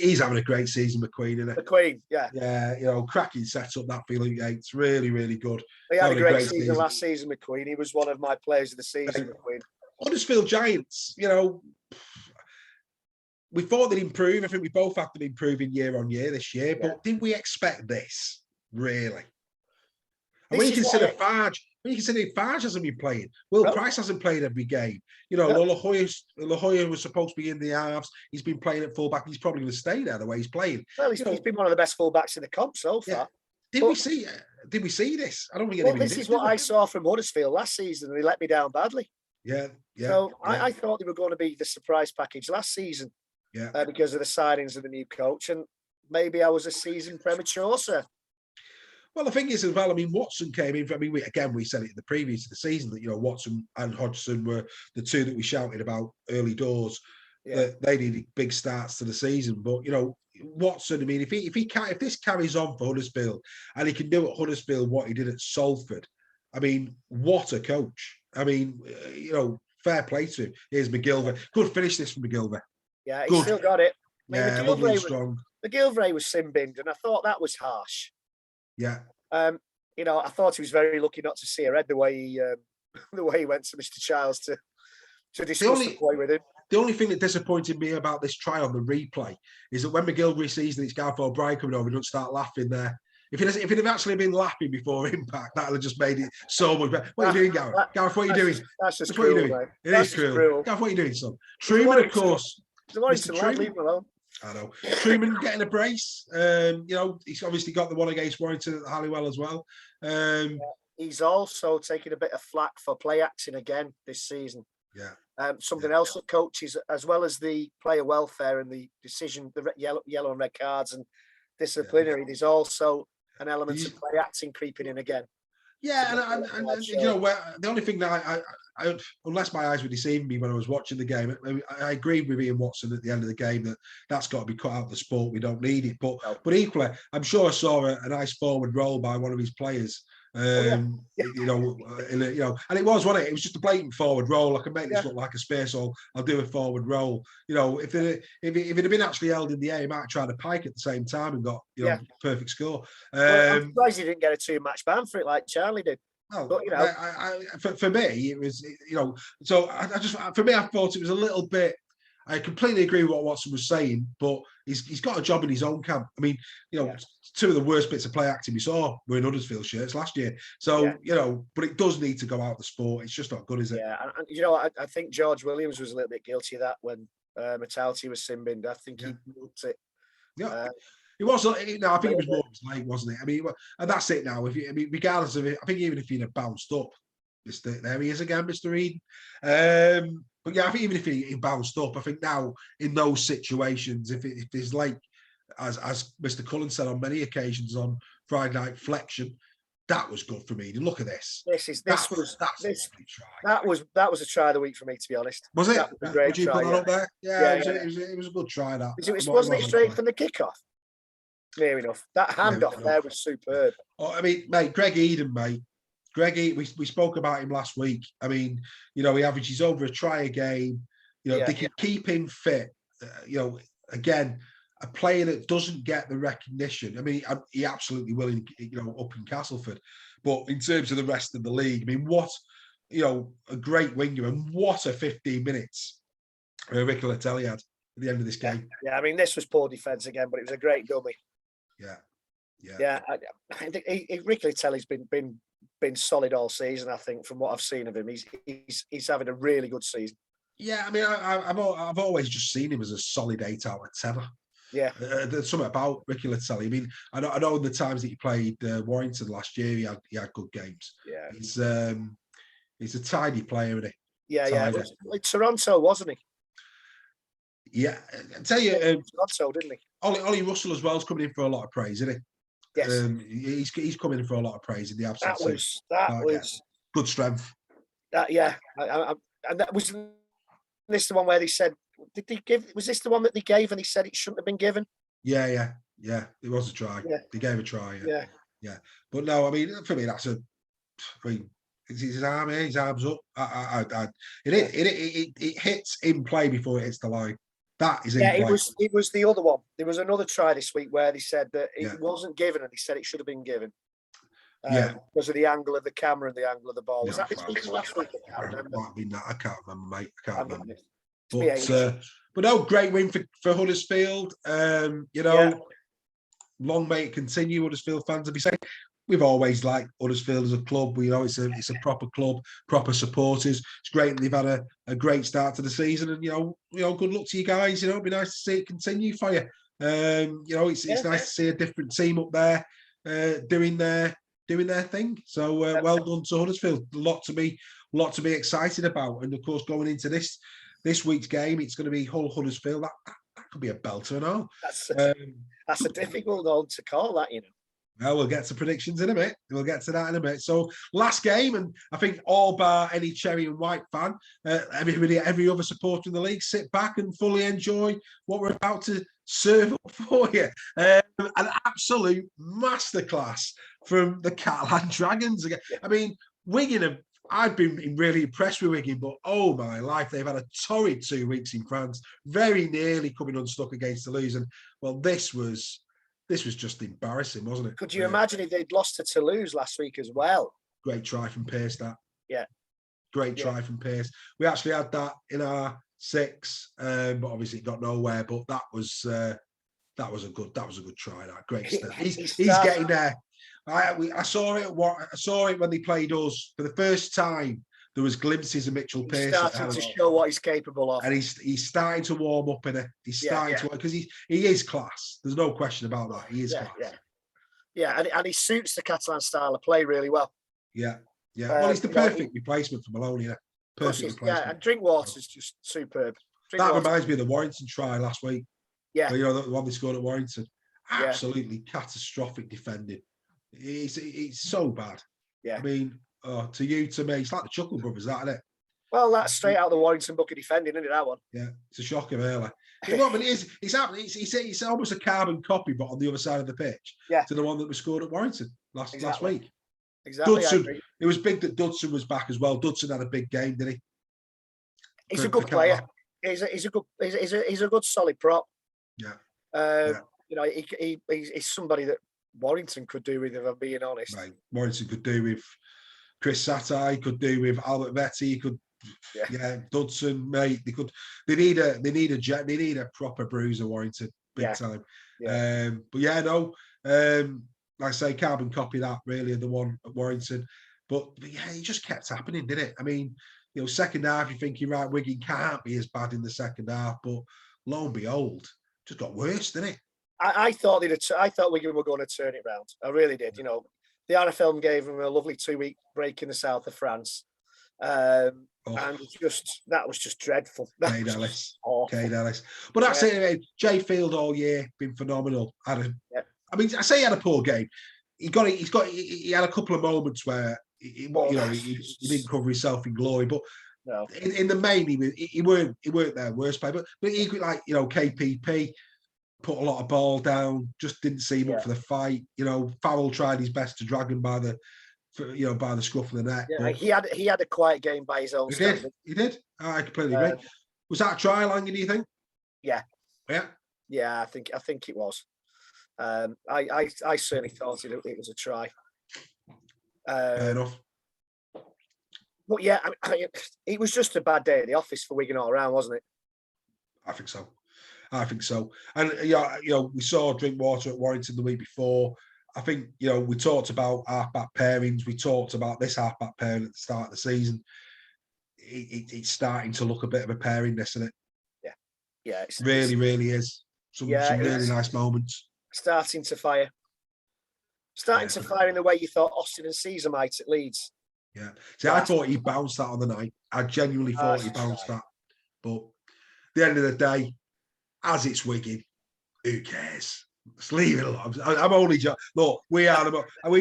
he's having a great season, McQueen, isn't it? McQueen, yeah. Yeah, cracking set up that field. It's really, really good. He had a great season last season, McQueen. He was one of my players of the season, McQueen. Huddersfield Giants, we thought they'd improve. I think we both have been improving year on year this year, but did we expect this, really? And when you consider Farge hasn't been playing, Will Price hasn't played every game. La Jolla was supposed to be in the halves. He's been playing at fullback. He's probably going to stay there the way he's playing. Well, he's been one of the best fullbacks in the comp so far. Did we see this? I don't think anybody did. This is what I saw from Huddersfield last season, and they let me down badly. Yeah. So I thought they were going to be the surprise package last season. Yeah. Because of the signings of the new coach, and maybe I was a season premature, sir. Well, the thing is as well, I mean, Watson came in. We said it in the preview to the season that Watson and Hodgson were the two that we shouted about early doors. that they needed big starts to the season. But Watson, I mean, if this carries on for Huddersfield and he can do at Huddersfield what he did at Salford, I mean, what a coach! I mean, fair play to him. Here's McGilvray. Good finish this from McGilvray. Yeah, he's still got it. I mean, lovely and strong. McGilvray was sin-binned, and I thought that was harsh. Yeah. I thought he was very lucky not to see her head the way he went to Mr. Childs to discuss the play with him. The only thing that disappointed me about this try on the replay is that when McGilvray sees that it's Gareth O'Brien coming over, he doesn't start laughing there. If he'd have actually been laughing before impact, that would have just made it so much better. What are you doing, Gareth? Gareth, what are you doing? That's just cruel, what mate. It is cruel. Gareth, what are you doing, son? Truman, of course. Mr. Truman. Leave him alone. I know. Truman getting a brace. He's obviously got the one against Warrington at Halliwell as well. He's also taking a bit of flack for play acting again this season. Yeah. Something else that coaches, as well as the player welfare and the decision, the yellow and red cards and disciplinary, there's also an element of play acting creeping in again. Yeah, and the only thing that I unless my eyes were deceiving me when I was watching the game, I agreed with Ian Watson at the end of the game that's got to be cut out of the sport. We don't need it, but equally, I'm sure I saw a nice forward roll by one of his players. And it was, wasn't it? It was just a blatant forward roll. I can make this look like a space hole. I'll do a forward roll. If it had been actually held in the air, he might have tried a pike at the same time and got perfect score. I'm surprised he didn't get a 2-match ban for it like Charlie did. Oh, but, for me, it was So for me, I thought it was a little bit. I completely agree with what Watson was saying, but he's got a job in his own camp. I mean, two of the worst bits of play acting we saw were in Huddersfield shirts last year. So, but it does need to go out of the sport. It's just not good, is it? Yeah, and I think George Williams was a little bit guilty of that when Metalti was sin-binned. I think he looked it. Yeah. It was. I think it was more of his leg, wasn't it? I mean, and that's it now. Regardless of it, I think even if he'd have bounced up, there he is again, Mr. Eden. But yeah, I think even if he bounced up, I think now in those situations, if there's like, as Mr. Cullen said on many occasions on Friday Night Flexion, that was good for me. Look at this. That was a try of the week for me, to be honest. Was it? That was a great Would you try, put that up there? Yeah, it was a good try. That wasn't it straight from the kickoff? Near enough. That handoff there was superb. Oh, I mean, mate, Greg Eden, mate. We spoke about him last week. I mean, he averages over a try a game. They can keep him fit. Again, a player that doesn't get the recognition. I mean, he absolutely will, up in Castleford. But in terms of the rest of the league, I mean, what, a great winger and what a 15 minutes Ricky Latelli had at the end of this game. Yeah, I mean, this was poor defence again, but it was a great dummy. Yeah. I think Ricky Latelli's been solid all season. I think from what I've seen of him, he's having a really good season. Yeah, I mean, I've always just seen him as a solid 8 out of 10. Yeah, there's something about Ricky Latelli. I mean, I know the times that he played Warrington last year, he had good games. Yeah, he's a tidy player, isn't he? Yeah. Like Toronto, wasn't he? Yeah, I tell you, Toronto, didn't he? Ollie Russell as well is coming in for a lot of praise, isn't he? Yes, he's coming in for a lot of praise in the absence. That was good strength. And that was this the one where they said, did they give? Was this the one that they gave and he said it shouldn't have been given? Yeah. It was a try. Yeah. They gave a try. Yeah. But no, I mean, for me, that's his arms up. It hits in play before it hits the line. That is in play. It was the other one. There was another try this week where they said that it wasn't given and he said it should have been given. Because of the angle of the camera and the angle of the ball. Was that this week or last week? I can't remember. I can't remember, mate. I can't remember. But no, great win for Huddersfield. Long may it continue, Huddersfield fans. To be saying, we've always liked Huddersfield as a club. It's a proper club, proper supporters. It's great that they've had a great start to the season, and good luck to you guys. It'd be nice to see it continue for you. It's nice to see a different team up there doing their thing. So well done to Huddersfield. A lot to be excited about, and of course going into this week's game, it's going to be Hull Huddersfield. That could be a belter and all. That's a difficult one to call that, Well, we'll get to predictions in a bit. We'll get to that in a bit. So, last game, and I think all bar any cherry and white fan, every other supporter in the league, sit back and fully enjoy what we're about to serve up for you. An absolute masterclass from the Catalan Dragons. Again, I mean, Wigan I've been really impressed with Wigan, but oh my life, they've had a torrid 2 weeks in France, very nearly coming unstuck against Toulouse. And well, this was just embarrassing, wasn't it? Could you imagine if they'd lost to Toulouse last week as well? Great try from Pearce, that. Yeah. Great try from Pearce. We actually had that in our 6, but obviously it got nowhere. But that was a good try. That great stuff. He's getting there. I saw it when they played us for the first time. There was glimpses of Mitchell Pearce starting to show what he's capable of, and he's starting to warm up in it. He's starting to, because he is class. There's no question about that. He is class. And he suits the Catalan style of play really well. Yeah. Well, he's the perfect replacement for Maloney. Perfect replacement. Yeah, and Drinkwater's just superb. That reminds me of the Warrington try last week. Yeah, where, the one they scored at Warrington. Absolutely catastrophic defending. It's so bad. Yeah. I mean, to me, it's like the Chuckle Brothers, that, isn't it? Well, that's straight out of the Warrington book of defending, isn't it, that one? Yeah, it's a shocker, really. It's almost a carbon copy, but on the other side of the pitch. Yeah. To the one that was scored at Warrington last week. Exactly. Dudson, it was big that Dudson was back as well. Dudson had a big game, didn't he? He's a good player. He's a good solid prop. Yeah. You know, he's somebody that Warrington could do with, if I'm being honest. Right. Warrington could do with Chris Satai, could do with Albert Vetty, Dudson, mate. They need a proper bruiser, Warrington, big time. Yeah. Like I say, carbon copy that really of the one at Warrington. But it just kept happening, didn't it? I mean, second half, you're thinking, right, Wigan can't be as bad in the second half, but lo and behold, just got worse, didn't it? I thought Wigan were going to turn it round. I really did. The RFL gave them a lovely 2-week break in the south of France. And that was just dreadful. Cade Ellis. But that's it. Jay Field all year been phenomenal. I mean, I say he had a poor game. He had a couple of moments where he didn't cover himself in glory, but in the main he weren't their worst play. But equally, like KPP put a lot of ball down, just didn't see him up for the fight. Farrell tried his best to drag him by the scruff of the neck. Yeah, he had a quiet game by his own standard. He did. I completely agree. Was that a try, Langy, do you think? Yeah. Yeah. Yeah, I think it was. I certainly thought it was a try. Fair enough. But yeah, it was just a bad day at the office for Wigan all around, wasn't it? I think so. And we saw Drinkwater at Warrington the week before. I think we talked about half-back pairings. We talked about this half-back pairing at the start of the season. It's starting to look a bit of a pairing, this, isn't it? Yeah. It really is. Some really nice moments. Starting to fire. To fire in the way you thought Austin and Caesar might at Leeds. Yeah. See, I thought he bounced that on the night. I genuinely thought he bounced that. But at the end of the day, as it's Wigan, who cares? Let's leave it alone. I'm only look. We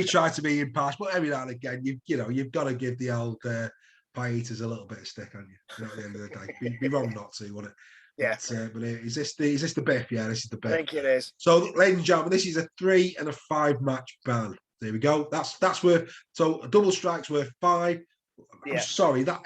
try to be impartial, but every now and again, you've got to give the old pie eaters a little bit of stick on you. At the end of the day, be wrong not to, wouldn't it? Yeah. But is this the biff? Yeah, this is the biff. I think it is. So, ladies and gentlemen, this is a 3 and a 5 match ban. There we go. That's worth. So a double strike's worth 5. I'm sorry, that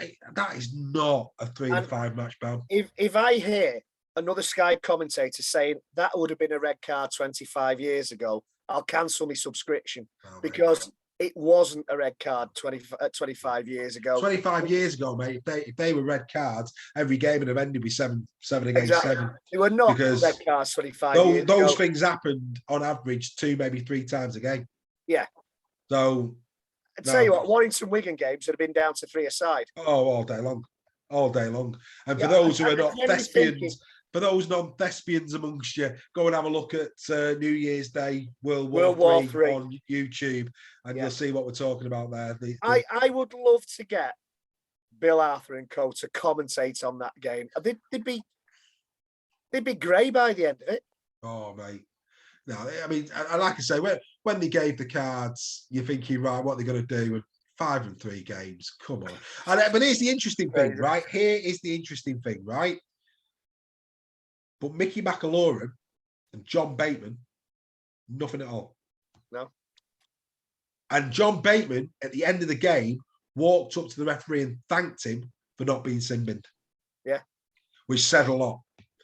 is not a 3 and 5 match ban. If I hear another Sky commentator saying that would have been a red card 25 years ago, I'll cancel my subscription because it wasn't a red card 25 years ago. 25 years ago, mate. If they were red cards, every game would have ended with 7 against 7. They were not red cards 25 years ago. Those things happened on average 2, maybe 3 times a game. Yeah. So I tell you what, Warrington Wigan games would have been down to 3 aside. Oh, all day long. And for those who are not thespians, for those non-thespians amongst you, go and have a look at New Year's Day World War III on YouTube, and you'll see what we're talking about there. I would love to get Bill Arthur and co to commentate on that game. They'd be grey by the end of it. Oh, mate. No, I mean, like I say, when they gave the cards, you're thinking, right, what are they going to do? 5 and 3 games. Come on. But here's the interesting thing, right? Here is the interesting thing, right? But Mickey McAlorum and John Bateman, nothing at all. No. And John Bateman, at the end of the game, walked up to the referee and thanked him for not being sin-binned. Yeah. Which said a lot.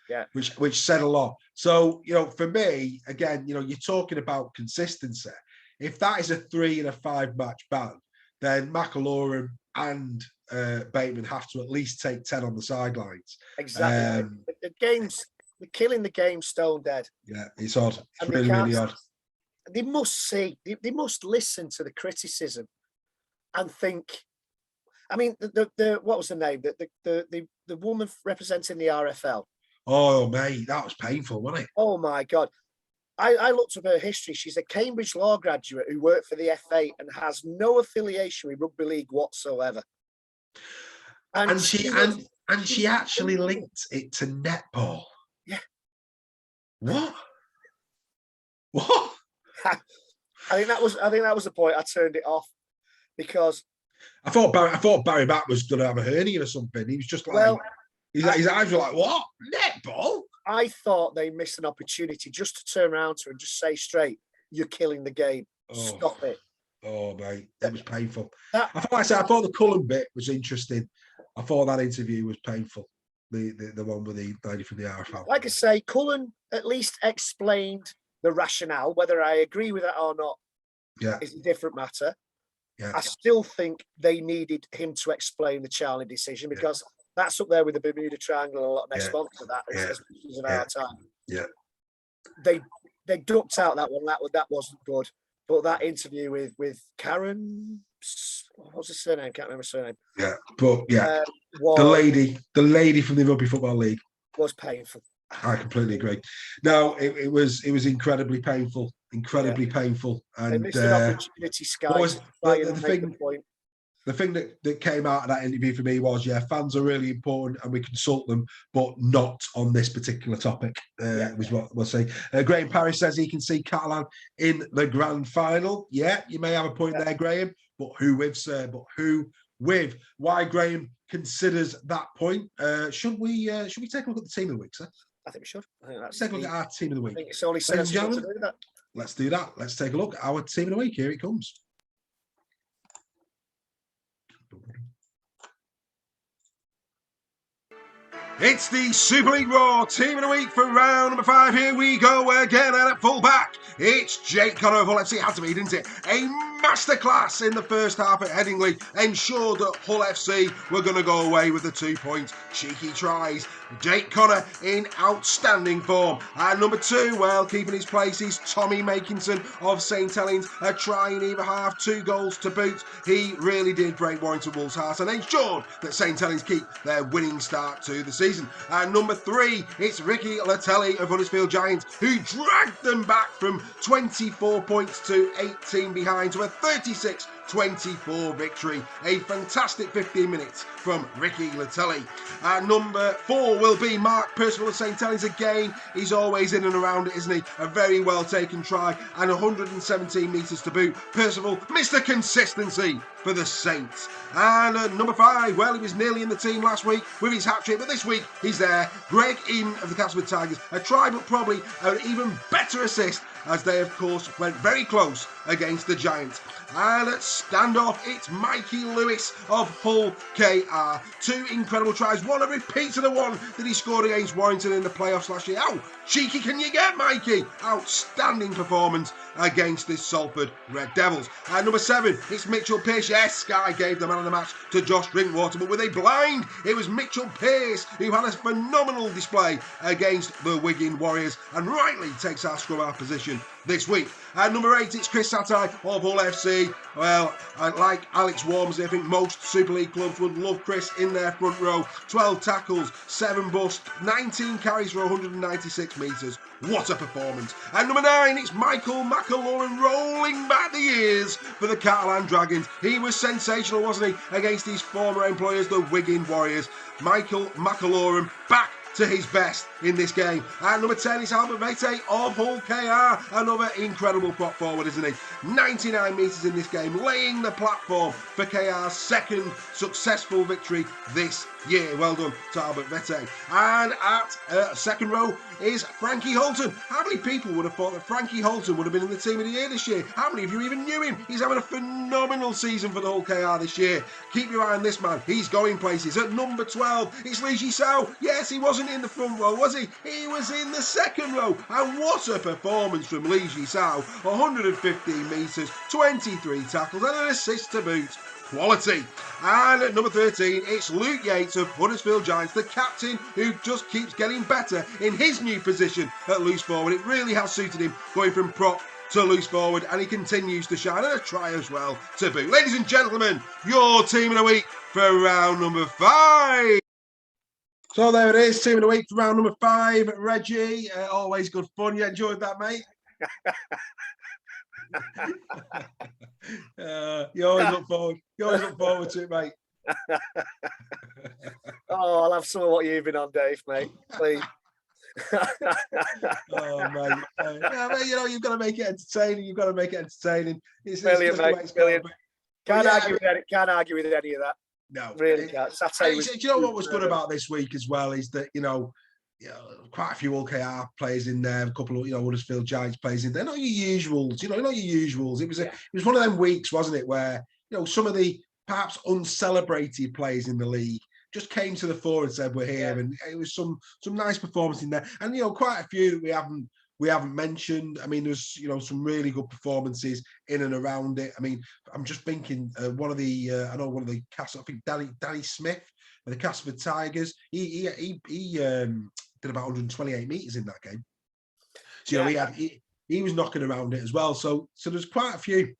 Yeah. Which said a lot. So, for me, again, you're talking about consistency. If that is a 3 and a 5 match ban, then McAlorum and Bateman have to at least take 10 on the sidelines. Exactly. They're killing the game stone dead. Yeah, it's odd. It's really, really odd. They must they must listen to the criticism and think. I mean, the what was the name? The woman representing the RFL. Oh, mate, that was painful, wasn't it? Oh my God. I looked up her history. She's a Cambridge law graduate who worked for the FA and has no affiliation with rugby league whatsoever. And she actually linked it to netball. Yeah. What? I think that was the point. I turned it off because I thought Barry Mack was going to have a hernia or something. He was just like, his eyes were like, what? Netball? I thought they missed an opportunity just to turn around to her and just say straight, "You're killing the game. Stop it." Oh, mate, it was painful. I thought the Cullen bit was interesting. I thought that interview was painful. The one with the lady from the RFL. Like I say, Cullen at least explained the rationale. Whether I agree with that or not, is a different matter. Yeah. I still think they needed him to explain the Charlie decision because that's up there with the Bermuda Triangle and a lot of next sponsor for that as much as our time. Yeah. They ducked out that one. That wasn't good. But that interview with Karen, what was her surname? Can't remember her surname. Yeah, but the lady from the Rugby Football League was painful. I completely agree. No, it was incredibly painful, painful. And they missed an opportunity, Sky. The thing that came out of that interview for me was, fans are really important and we consult them, but not on this particular topic, was what we'll say. Graham Parrish says he can see Catalan in the grand final. Yeah, you may have a point there, Graham, but who with, sir? But who with? Why Graham considers that point. Should we take a look at the team of the week, sir? I think we should. Let's take a look at our team of the week. I think it's only sensible to do that. Let's do that. Let's take a look at our team of the week. Here it comes. It's the Super League Raw Team of the Week for round number 5. Here we go again, and at full-back, it's Jake Connor of Hull FC. It had to be, didn't it? A masterclass in the first half at Headingley ensured that Hull FC were going to go away with the 2 points. Cheeky tries. Jake Connor in outstanding form. And number 2, well, keeping his place is Tommy Makinson of St Helens. A try in either half, 2 goals to boot. He really did break Warrington Wolves' heart and ensured that St Helens keep their winning start to the season. And number 3, it's Ricky Latelli of Huddersfield Giants, who dragged them back from 24 points to 18 behind to a 36-24 victory. A fantastic 15 minutes from Ricky Latelli. And number 4 will be Mark Percival of St Helens again. He's always in and around it, isn't he? A very well taken try and 117 metres to boot. Percival, Mr. Consistency for the Saints. And number 5, well, he was nearly in the team last week with his hat-trick, but this week he's there. Greg Eden of the Castlewood Tigers. A try, but probably an even better assist, as they, of course, went very close against the Giants. And at standoff, it's Mikey Lewis of Hull KR. 2 incredible tries, one a repeat of the one that he scored against Warrington in the playoffs last year. How cheeky can you get, Mikey? Outstanding performance against this Salford Red Devils. And number 7, it's Mitchell Pearce. Yes, Sky gave the man of the match to Josh Drinkwater, but with a blind, it was Mitchell Pearce who had a phenomenal display against the Wigan Warriors and rightly takes our scrum half position this week. And number 8, it's Chris Satai of Hull FC. Well, like Alex Wormsley, I think most Super League clubs would love Chris in their front row. 12 tackles, 7 busts, 19 carries for 196 metres. What a performance. And number 9, it's Michael McAlorum rolling back the years for the Catalan Dragons. He was sensational, wasn't he, against his former employers, the Wigan Warriors. Michael McAlorum back to his best in this game. At number 10 is Albert Mete of Hull KR. Another incredible prop forward, isn't he? 99 metres in this game, laying the platform for KR's second successful victory this year. Well done to Albert Mete. And at second row is Frankie Holton. How many people would have thought that Frankie Holton would have been in the team of the year this year? How many of you even knew him? He's having a phenomenal season for the Hull KR this year. Keep your eye on this man. He's going places. At number 12, it's Lee Ji-sao. Yes, he wasn't in the front row, was he? He was in the second row. And what a performance from Lee Ji-sao. 115 metres, 23 tackles and an assist to boot. Quality. And at number 13, it's Luke Yates of Huddersfield Giants, the captain who just keeps getting better in his new position at loose forward. It really has suited him going from prop to loose forward, and he continues to shine, and a try as well to boot. Ladies and gentlemen, your team of the week for round number 5. So there it is, team of the week for round number 5. Reggie, always good fun. You enjoyed that, mate? You always look forward to it, mate. Oh, I'll have some of what you've been on, Dave, mate. Please. Oh, mate. Mate, you know, you've got to make it entertaining. It's brilliant, mate. Brilliant. Can't argue with any of that. No, really can't. Do you know what was good about this week as well is that, you know, quite a few OKR players in there, a couple of, Huddersfield Giants players in there. Not your usuals, It was one of them weeks, wasn't it, where, some of the perhaps uncelebrated players in the league just came to the fore and said, we're here. And it was some nice performance in there. And, quite a few that we haven't mentioned. I mean, there's, some really good performances in and around it. I mean, I'm just thinking one of the Castle, I think Danny Smith, the Castleford Tigers, he did about 128 metres in that game. So, he was knocking around it as well. So there's quite a few.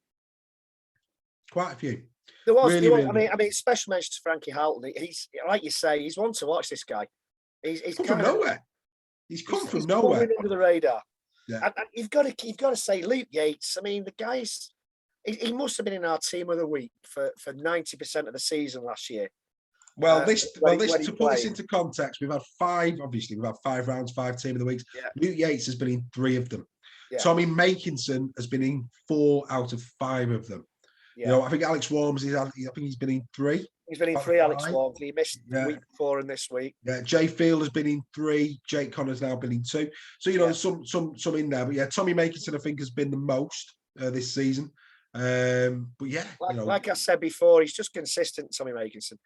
There was. Really, I mean, special mention to Frankie Holton. He's, like you say, he's one to watch. This guy. He's come from nowhere. He's come from nowhere. Under the radar. Yeah. And you've got to say Luke Yates. I mean, the guy's. He must have been in our team of the week for 90% of the season last year. Well, to put this into context, we've had 5 rounds, 5 team of the weeks. Yeah. Luke Yates has been in 3 of them. Yeah. Tommy Makinson has been in 4 out of 5 of them. Yeah. I think Alex Worms, he's been in 3. He's been in 3, Alex Worms. He missed the week before and this week. Yeah, Jay Field has been in 3. Jake Connor's now been in 2. So, there's some in there. But, Tommy Makinson, I think, has been the most this season. But, yeah. Like I said before, he's just consistent, Tommy Makinson.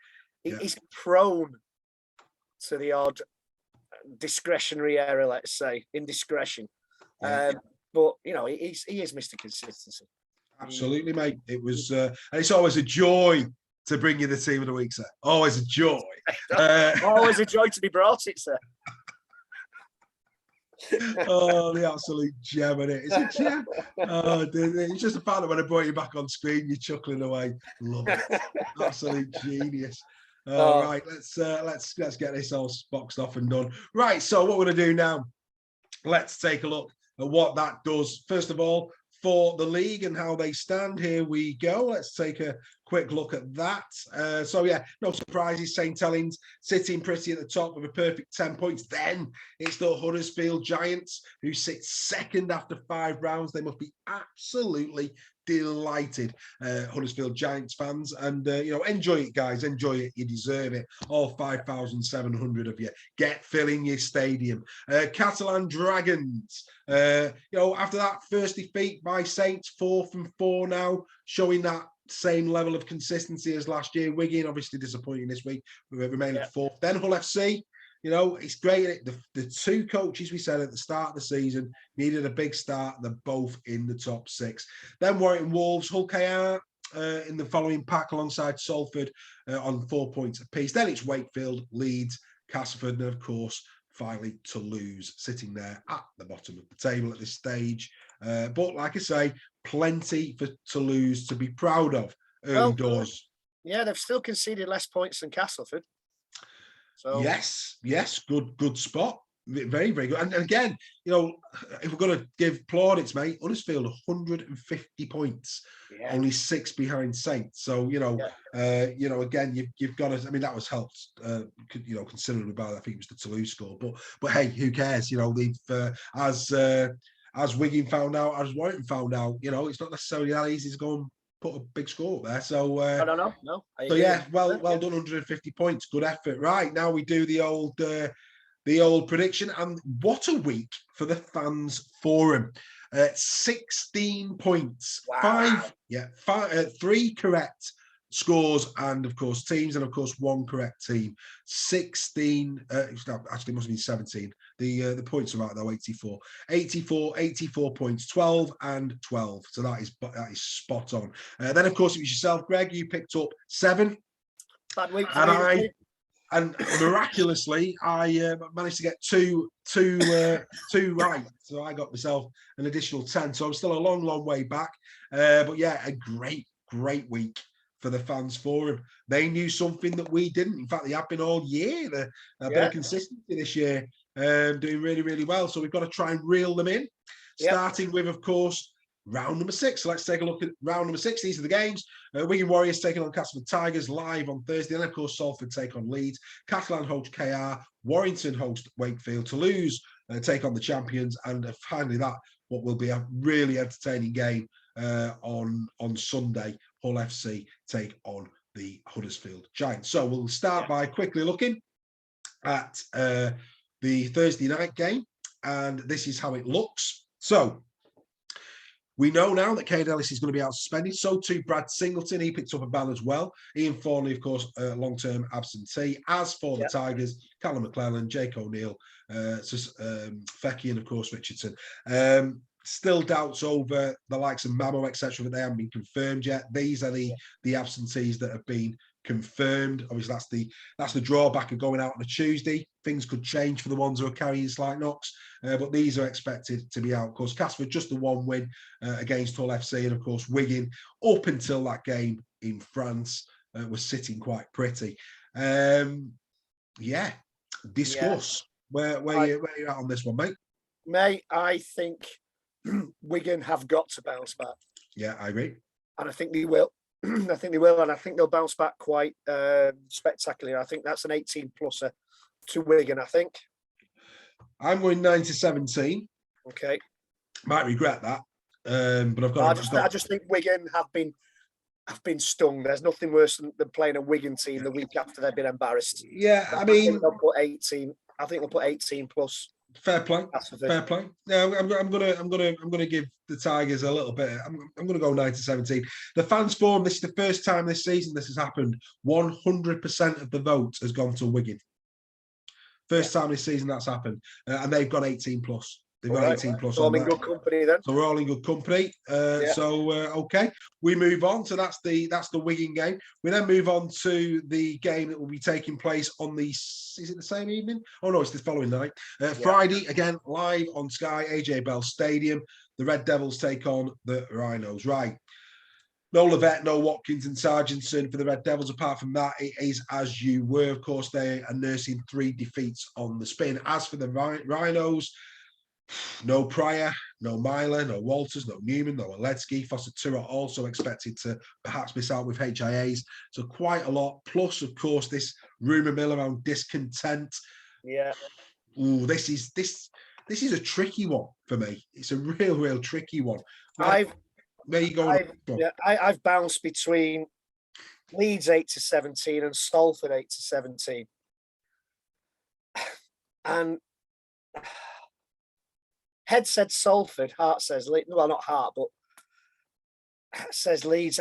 He's prone to the odd discretionary error, let's say, indiscretion. But, he is Mr. Consistency. Absolutely, mate. It was, and it's always a joy to bring you the team of the week, sir. Always a joy. Always a joy to be brought it, sir. Oh, the absolute gem in it. Is it gem? Oh, it's just the fact that when I brought you back on screen, you're chuckling away. Love it. Absolute genius. Right, let's get this all boxed off and done. Right, so what we're going to do now, let's take a look at what that does. First of all, for the league and how they stand. Here we go. Let's take a quick look at that. No surprises. St. Helens sitting pretty at the top with a perfect 10 points. Then it's the Huddersfield Giants who sit second after 5 rounds. They must be absolutely delighted, Huddersfield Giants fans, and enjoy it, guys. Enjoy it. You deserve it. All 5,700 of you. Get filling your stadium. Catalan Dragons. After that first defeat by Saints, 4 from 4 now, showing that same level of consistency as last year. Wigan obviously disappointing this week. We remain at 4th. Then Hull FC. It's great. The 2 coaches we said at the start of the season needed a big start. They're both in the top 6. Then Warrington Wolves, Hull KR in the following pack alongside Salford on 4 points apiece. Then it's Wakefield, Leeds, Castleford, and of course, finally Toulouse sitting there at the bottom of the table at this stage. But like I say, plenty for Toulouse to be proud of early doors. Yeah, they've still conceded less points than Castleford. So yes, good spot. Very, very good. And again, you know, if we're going to give plaudits, mate, Huddersfield 150 points, only 6 behind Saints. So you know, again, you've got to. I mean, that was helped, you know, considerably by I think it was the Toulouse score. But hey, who cares? You know, they've as Wigan found out, as Warrington found out, you know, it's not necessarily that easy to go and put a big score up there. So no. So yeah, well done, 150 points, good effort. Right, now we do the old prediction, and what a week for the fans forum. 16 points, Wow. 3 correct scores, and of course teams, and of course 1 correct team. 16, actually it must have been 17. The points are right though, 84 points, 12 and 12. So that is spot on. Then of course it was yourself, Greg. You picked up 7. Bad week for and me. And miraculously, I managed to get two right. So I got myself an additional 10. So I'm still a long, long way back. But yeah, a great week for the fans forum. They knew something that we didn't. In fact, they have been all year. A bit of consistency this year, doing really, really well. So we've got to try and reel them in. Starting with, of course, round number 6. So let's take a look at round number 6. These are the games. Wigan Warriors taking on Castleford Tigers live on Thursday. And of course, Salford take on Leeds. Catalan host KR. Warrington host Wakefield. Toulouse take on the champions. And finally, what will be a really entertaining game on Sunday. Hull FC take on the Huddersfield Giants. So we'll start by quickly looking at the Thursday night game. And this is how it looks. So we know now that Cade Ellis is going to be out suspended. So too Brad Singleton. He picked up a ban as well. Ian Thornley, of course, long-term absentee. As for the Tigers, Callum McClellan, Jake O'Neill, Fecky, and of course Richardson. Still doubts over the likes of Mamo, etc., but they haven't been confirmed yet. These are the absentees that have been confirmed. Obviously, that's the drawback of going out on a Tuesday. Things could change for the ones who are carrying slight knocks, but these are expected to be out. Of course, Casper just the 1 win against Hull FC, and of course Wigan up until that game in France was sitting quite pretty. Discuss where you're at on this one, mate. Mate, I think Wigan have got to bounce back. Yeah, I agree, and I think they will. I think they will, and I think they'll bounce back quite spectacularly. I think that's an 18-pluser to Wigan, I think. I'm going 9-17. Okay. Might regret that, but I've got. I just think Wigan have been stung. There's nothing worse than playing a Wigan team the week after they've been embarrassed. Yeah, I think they'll put 18. I think they'll put 18 plus. Fair play. Fair play. No, I'm gonna give the Tigers a little bit. I'm gonna go 9-17. The fans forum. This is the first time this season this has happened. 100% of the vote has gone to Wigan. First time this season that's happened, and they've got 18 plus. They've got 18 plus. So I'm in good company then. So we're all in good company. Okay, we move on. So that's the Wigan game. We then move on to the game that will be taking place on the. Is it the same evening? Oh no, it's the following night. Friday again, live on Sky, AJ Bell Stadium. The Red Devils take on the Rhinos. Right. No Levette, no Watkins and Sargentson for the Red Devils. Apart from that, it is as you were. Of course, they are nursing 3 defeats on the spin. As for the Rhinos, no Pryor, no Myler, no Walters, no Newman, no Oledzki. Foster Tura also expected to perhaps miss out with HIAs. So quite a lot. Plus, of course, this rumour mill around discontent. Yeah. Ooh, this is a tricky one for me. It's a real tricky one. Where you going? I've bounced between Leeds 8-17 and Salford 8-17. And head said Salford, heart says Leeds. Well, not heart, but says Leeds.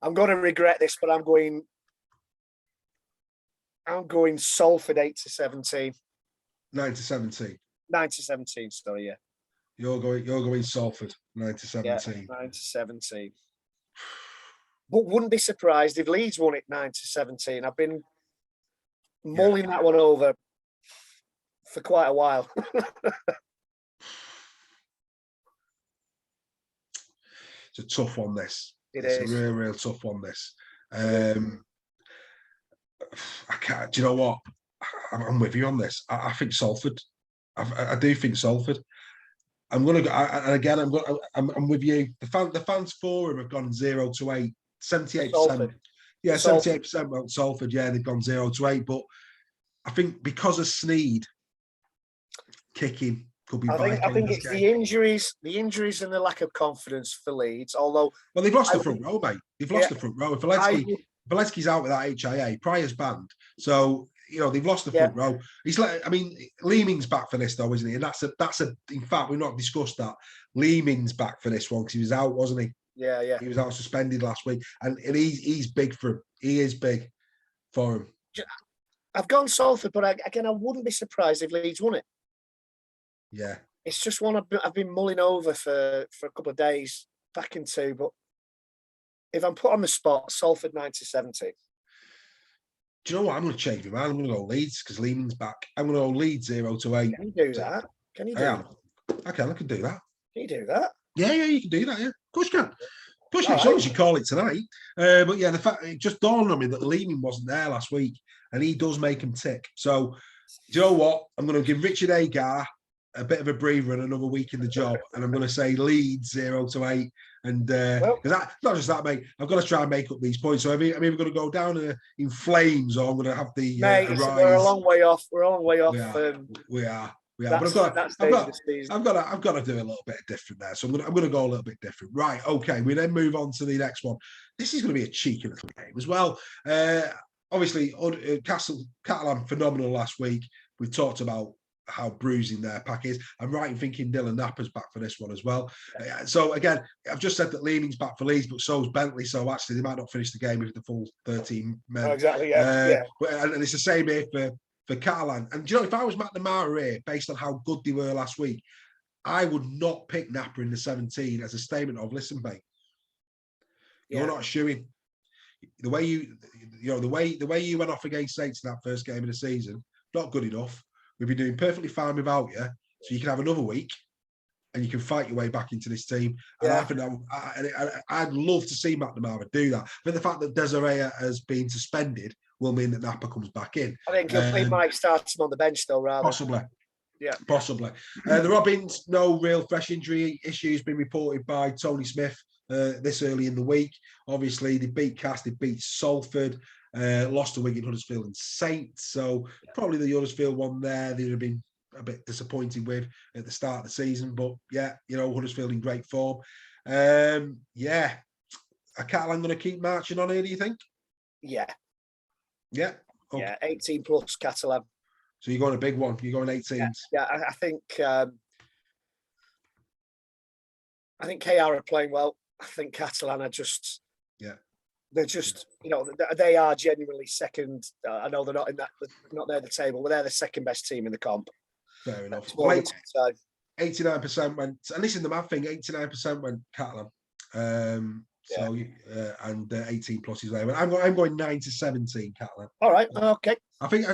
I'm going to regret this, but I'm going Salford 8-17. 9-17. 9-17. Sorry, yeah. You're going Salford 9-17. Yeah, 9-17. But wouldn't be surprised if Leeds won it 9-17. I've been mulling that one over for quite a while. It's a tough one, this. It's a real tough one, this. I can't. Do you know what? I'm with you on this. I think Salford. I do think Salford. I'm going to go, and again, I'm with you. The fans forum have gone 0-8, 78%. Yeah, 78% went Salford. Yeah, they've gone 0-8. But I think because of Sneed kicking could be vital. I think it's the injuries and the lack of confidence for Leeds. Although, well, they've lost the front row, mate. They've lost the front row. If Valesky's out with that HIA, Pryor's banned. So, they've lost the front row. He's like, I mean, Leeming's back for this though, isn't he? And that's a. In fact, we've not discussed that. Leeming's back for this one because he was out, wasn't he? Yeah. He was out suspended last week, and he's big for him. He is big for him. I've gone Salford, but I wouldn't be surprised if Leeds won it. Yeah, it's just one I've been mulling over for a couple of days, back into. But if I'm put on the spot, Salford 9-70. Do you know what? I'm going to change my mind. I'm going to go Leeds because Leeming's back. I'm going to go Leeds 0-8. Can you do that? Can you do that? I can do that. Can you do that? Yeah, you can do that. Yeah, of course you can. Of course you can, as long as you call it tonight. But yeah, the fact it just dawned on me that Leeming wasn't there last week, and he does make him tick. So, do you know what? I'm going to give Richard Agar a bit of a breather and another week in the job, and I'm going to say Leeds 0-8. And because not just that, mate, I've got to try and make up these points. So I'm either going to go down in flames, or I'm going to have the mate. We're a long way off. We're a long way off. We are. But I've got to do a little bit different there. So I'm going to go a little bit different. Right. Okay. We then move on to the next one. This is going to be a cheeky little game as well. Obviously, Catalan phenomenal last week. We've talked about how bruising their pack is. I'm right in thinking Dylan Napper's back for this one as well. So again, I've just said that Leeming's back for Leeds, but so's Bentley. So actually, they might not finish the game with the full 13 men. Oh, exactly. Yeah. And it's the same here for Catalan. And do you know, if I was McNamara here, based on how good they were last week, I would not pick Napper in the 17 as a statement of, listen, mate, you're not shooing. The way you went off against Saints in that first game of the season, not good enough. We've been doing perfectly fine without you, so you can have another week and you can fight your way back into this team. And I think I'd love to see McNamara do that. But the fact that Desiree has been suspended will mean that Napper comes back in. I think he might start him on the bench though, rather. Possibly. Yeah. Possibly. The Robins, no real fresh injury issues been reported by Tony Smith this early in the week. Obviously, they beat Cass, they beat Salford. Lost to Wigan, Huddersfield and Saints. So probably the Huddersfield one there, they'd have been a bit disappointed with at the start of the season. But yeah, Huddersfield in great form. Are Catalan going to keep marching on here, do you think? Yeah. Yeah? Okay. Yeah, 18 plus Catalan. So you're going a big one. You're going 18s. Yeah, I think KR are playing well. I think Catalan are just... Yeah. They're just, they are genuinely second. I know they're not in that, not near the table, but they're the second best team in the comp. Fair enough. Well, 89% went, and listen, the mad thing, 89% went Catalan. And 18 plus is there. I'm going 9-17 Catalan. All right. Okay. I think I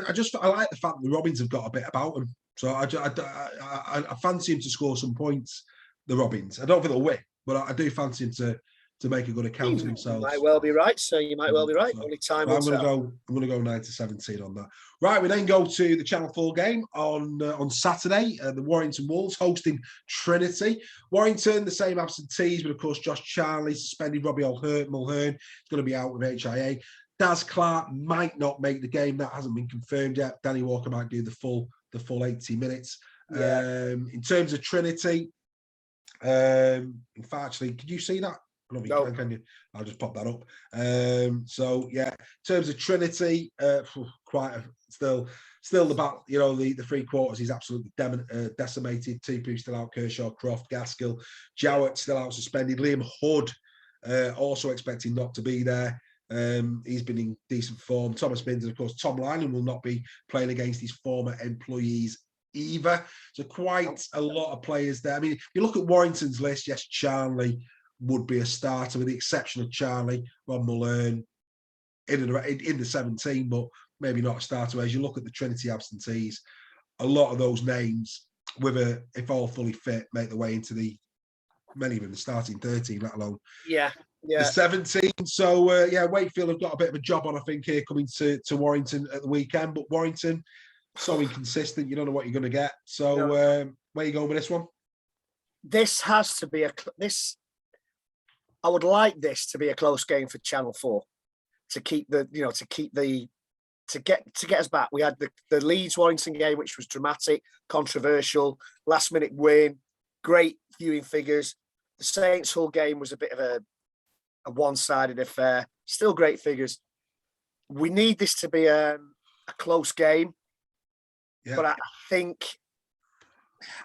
like the fact that the Robins have got a bit about them. So I fancy him to score some points, the Robins. I don't think they'll win, but I do fancy him to make a good account of themselves. You might well be right, so you might well be right. Only time will tell. I'm going to go 9-17 on that. Right, we then go to the Channel 4 game on Saturday. The Warrington Wolves hosting Trinity. Warrington, the same absentees, but of course Josh Charlie suspended. Robbie Mulhern is going to be out with HIA. Daz Clark might not make the game. That hasn't been confirmed yet. Danny Walker might do the full 80 minutes. Yeah. In terms of Trinity, in fact, actually, could you see that? No. Can you? I'll just pop that up. So yeah, in terms of Trinity, still the back. The three quarters is absolutely decimated. Tipu still out. Kershaw, Croft, Gaskill, Jowett still out suspended. Liam Hood also expecting not to be there. He's been in decent form. Thomas Binns and of course Tom Lyman will not be playing against his former employees either. So quite a lot of players there. I mean, if you look at Warrington's list, yes, Charlie would be a starter with the exception of Charlie, Ron Mulhern in the 17, but maybe not a starter. As you look at the Trinity absentees, a lot of those names, if all fully fit, make their way into the many of them, the starting 13, let alone the 17. So, Wakefield have got a bit of a job on, I think, here coming to Warrington at the weekend. But Warrington, so inconsistent, you don't know what you're going to get. So, where are you going with this one? This has to be I would like this to be a close game for Channel 4 to get us back. We had the Leeds Warrington game, which was dramatic, controversial, last minute win, great viewing figures. The Saints Hull game was a bit of a one-sided affair, still great figures. We need this to be a close game, but I think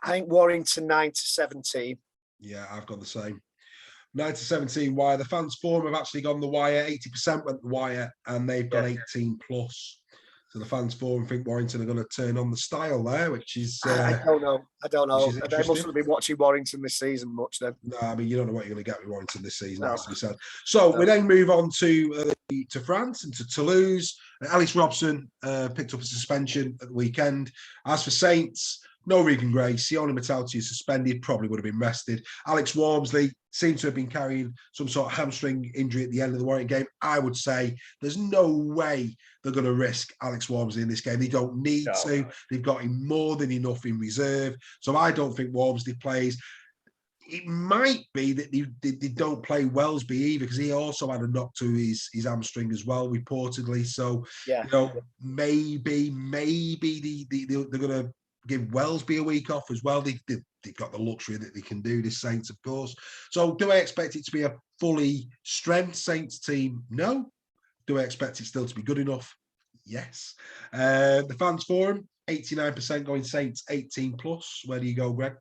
Warrington 9-17. Yeah, I've got the same. 9-17 wire. The fans forum have actually gone the wire. 80% went the wire, and they've got 18 plus. So the fans forum think Warrington are going to turn on the style there, which is I don't know. They mustn't have been watching Warrington this season much then. No, I mean, you don't know what you're going to get with Warrington this season. No. Has to be said. So we then move on to France and to Toulouse. Alice Robson picked up a suspension at the weekend. As for Saints, no Regan Grace. Sione Matauti is suspended, probably would have been rested. Alex Walmsley seems to have been carrying some sort of hamstring injury at the end of the Warrington game. I would say there's no way they're going to risk Alex Walmsley in this game. They don't need to. They've got him more than enough in reserve. So I don't think Walmsley plays. It might be that they don't play Wellesby either, because he also had a knock to his hamstring as well, reportedly. So, maybe they're going to give Wellesby a week off as well. They've got the luxury that they can do this, Saints, of course. So do I expect it to be a fully strength Saints team? No. Do I expect it still to be good enough? Yes. The fans forum, 89% going Saints 18 plus. Where do you go, Greg?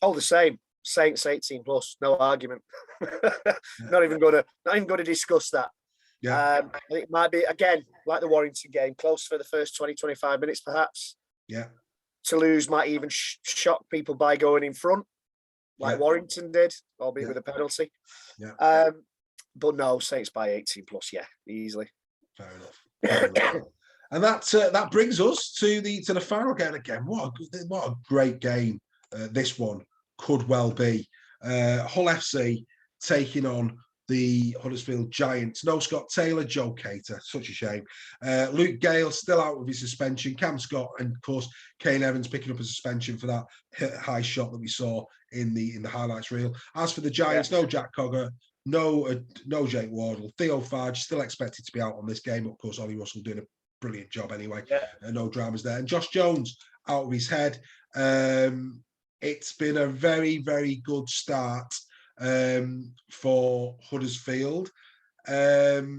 Oh, the same. Saints 18 plus. No argument. Not even going to discuss that. I think it might be, again, like the Warrington game, close for the first 20-25 minutes, perhaps. Yeah. Toulouse might even shock people by going in front, like Warrington did, albeit with a penalty. Yeah. But no, Saints by 18 plus, easily. Fair enough. And that brings us to the final game again. What a great game this one could well be. Hull FC taking on the Huddersfield Giants. No Scott Taylor, Joe Cater. Such a shame. Luke Gale still out with his suspension. Cam Scott and, of course, Kane Evans picking up a suspension for that high shot that we saw in the highlights reel. As for the Giants, no Jack Cogger, no Jake Wardle. Theo Farge still expected to be out on this game. Of course, Ollie Russell doing a brilliant job anyway. No dramas there. And Josh Jones out of his head. It's been a very, very good start for Huddersfield. This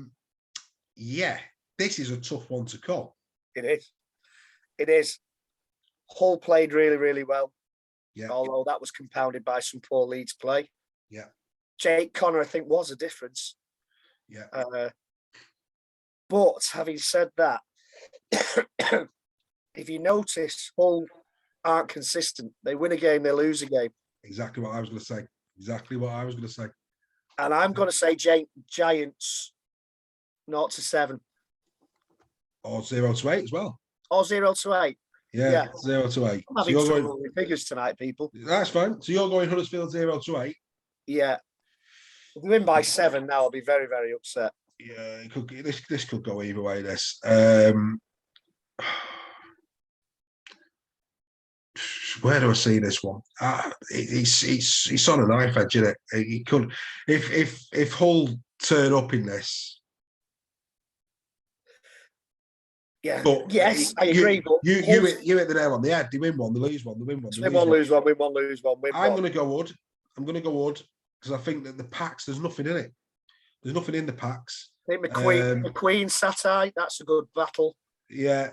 is a tough one to call. It is. Hull played really, really well. Although that was compounded by some poor Leeds play. Jake Connor, I think, was a difference. But having said that, if you notice, Hull aren't consistent. They win a game, they lose a game. Exactly what I was going to say. And I'm going to say Giants 0-7. Or 0-8 as well. Or 0-8. Yeah. 0-8. I'm having trouble with figures tonight, people. That's fine. So you're going Huddersfield 0-8? Yeah. If we win by 7 now, I'll be very, very upset. Yeah, this could go either way, this. Where do I see this one? It's on a knife edge, isn't it? He could, if Hull turn up in this. Yeah. But yes, I agree. But you hit the nail on the head. They win one, they lose one. They win one, they lose one. Win one, lose one. I'm going to go Wood. Because I think that the packs, there's nothing in it. There's nothing in the packs. I think McQueen Satai, that's a good battle. I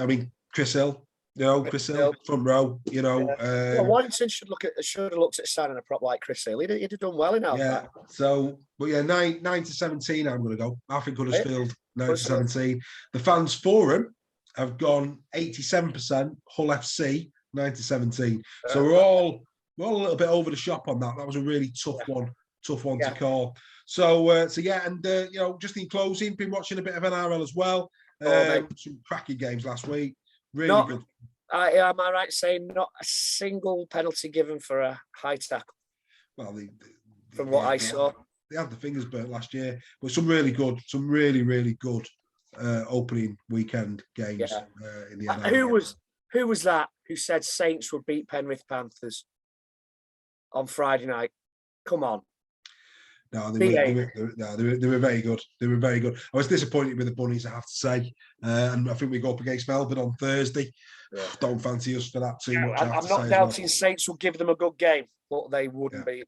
mean, Chris Hill. Chris Hill, front row. Warrington should have looked at signing a prop like Chris Hill. He'd have done well in our back. So, but 9-17. I'm going to go. I think Huddersfield 9-17. The fans forum have gone 87%. Hull FC 9-17. So we're all a little bit over the shop on that. That was a really tough one to call. So and just in closing, been watching a bit of NRL as well. Some cracking games last week. Really good. Am I right saying not a single penalty given for a high tackle? Well, from what I saw. They had the fingers burnt last year, but some really good, really good opening weekend games in the NRL. Who was that who said Saints would beat Penrith Panthers on Friday night? Come on. No, they were very good. They were very good. I was disappointed with the Bunnies, I have to say. And I think we go up against Melbourne on Thursday. Yeah. Don't fancy us for that too much. I'm not doubting Saints will give them a good game, but they wouldn't be.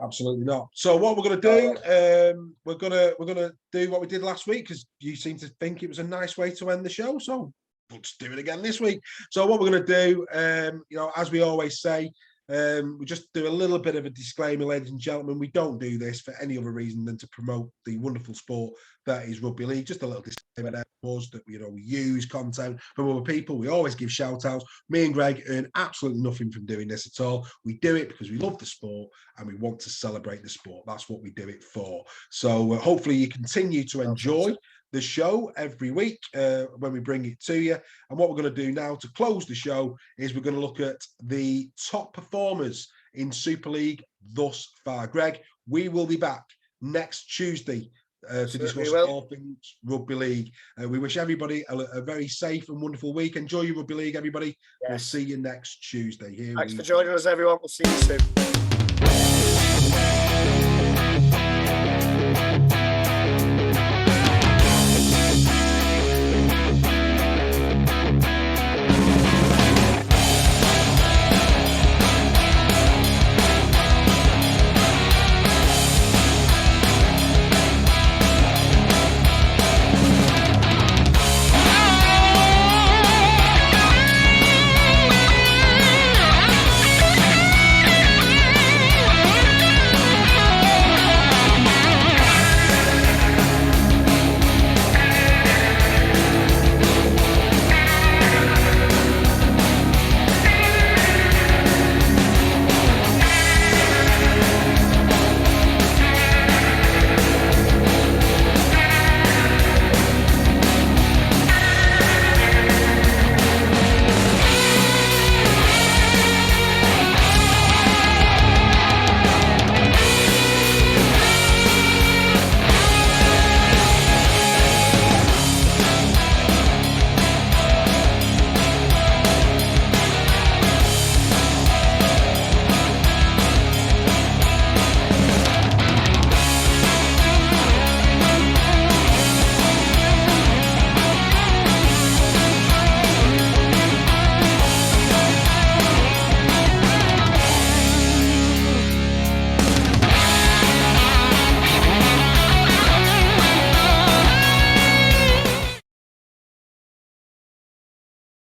Absolutely not. So what we're going to do, we're going to do what we did last week, because you seem to think it was a nice way to end the show. So we'll just do it again this week. So what we're going to do, as we always say, we just do a little bit of a disclaimer, ladies and gentlemen. We don't do this for any other reason than to promote the wonderful sport that is rugby league. Just a little disclaimer there was that we use content from other people. We always give shout outs. Me and Greg earn absolutely nothing from doing this at all. We do it because we love the sport and we want to celebrate the sport. That's what we do it for. So hopefully you continue to enjoy the show every week when we bring it to you. And what we're going to do now to close the show is we're going to look at the top performers in Super League thus far. Greg, we will be back next Tuesday to discuss all things rugby league. We wish everybody a very safe and wonderful week. Enjoy your rugby league, everybody. Yes. We'll see you next Tuesday. Thanks for joining us, everyone. We'll see you soon.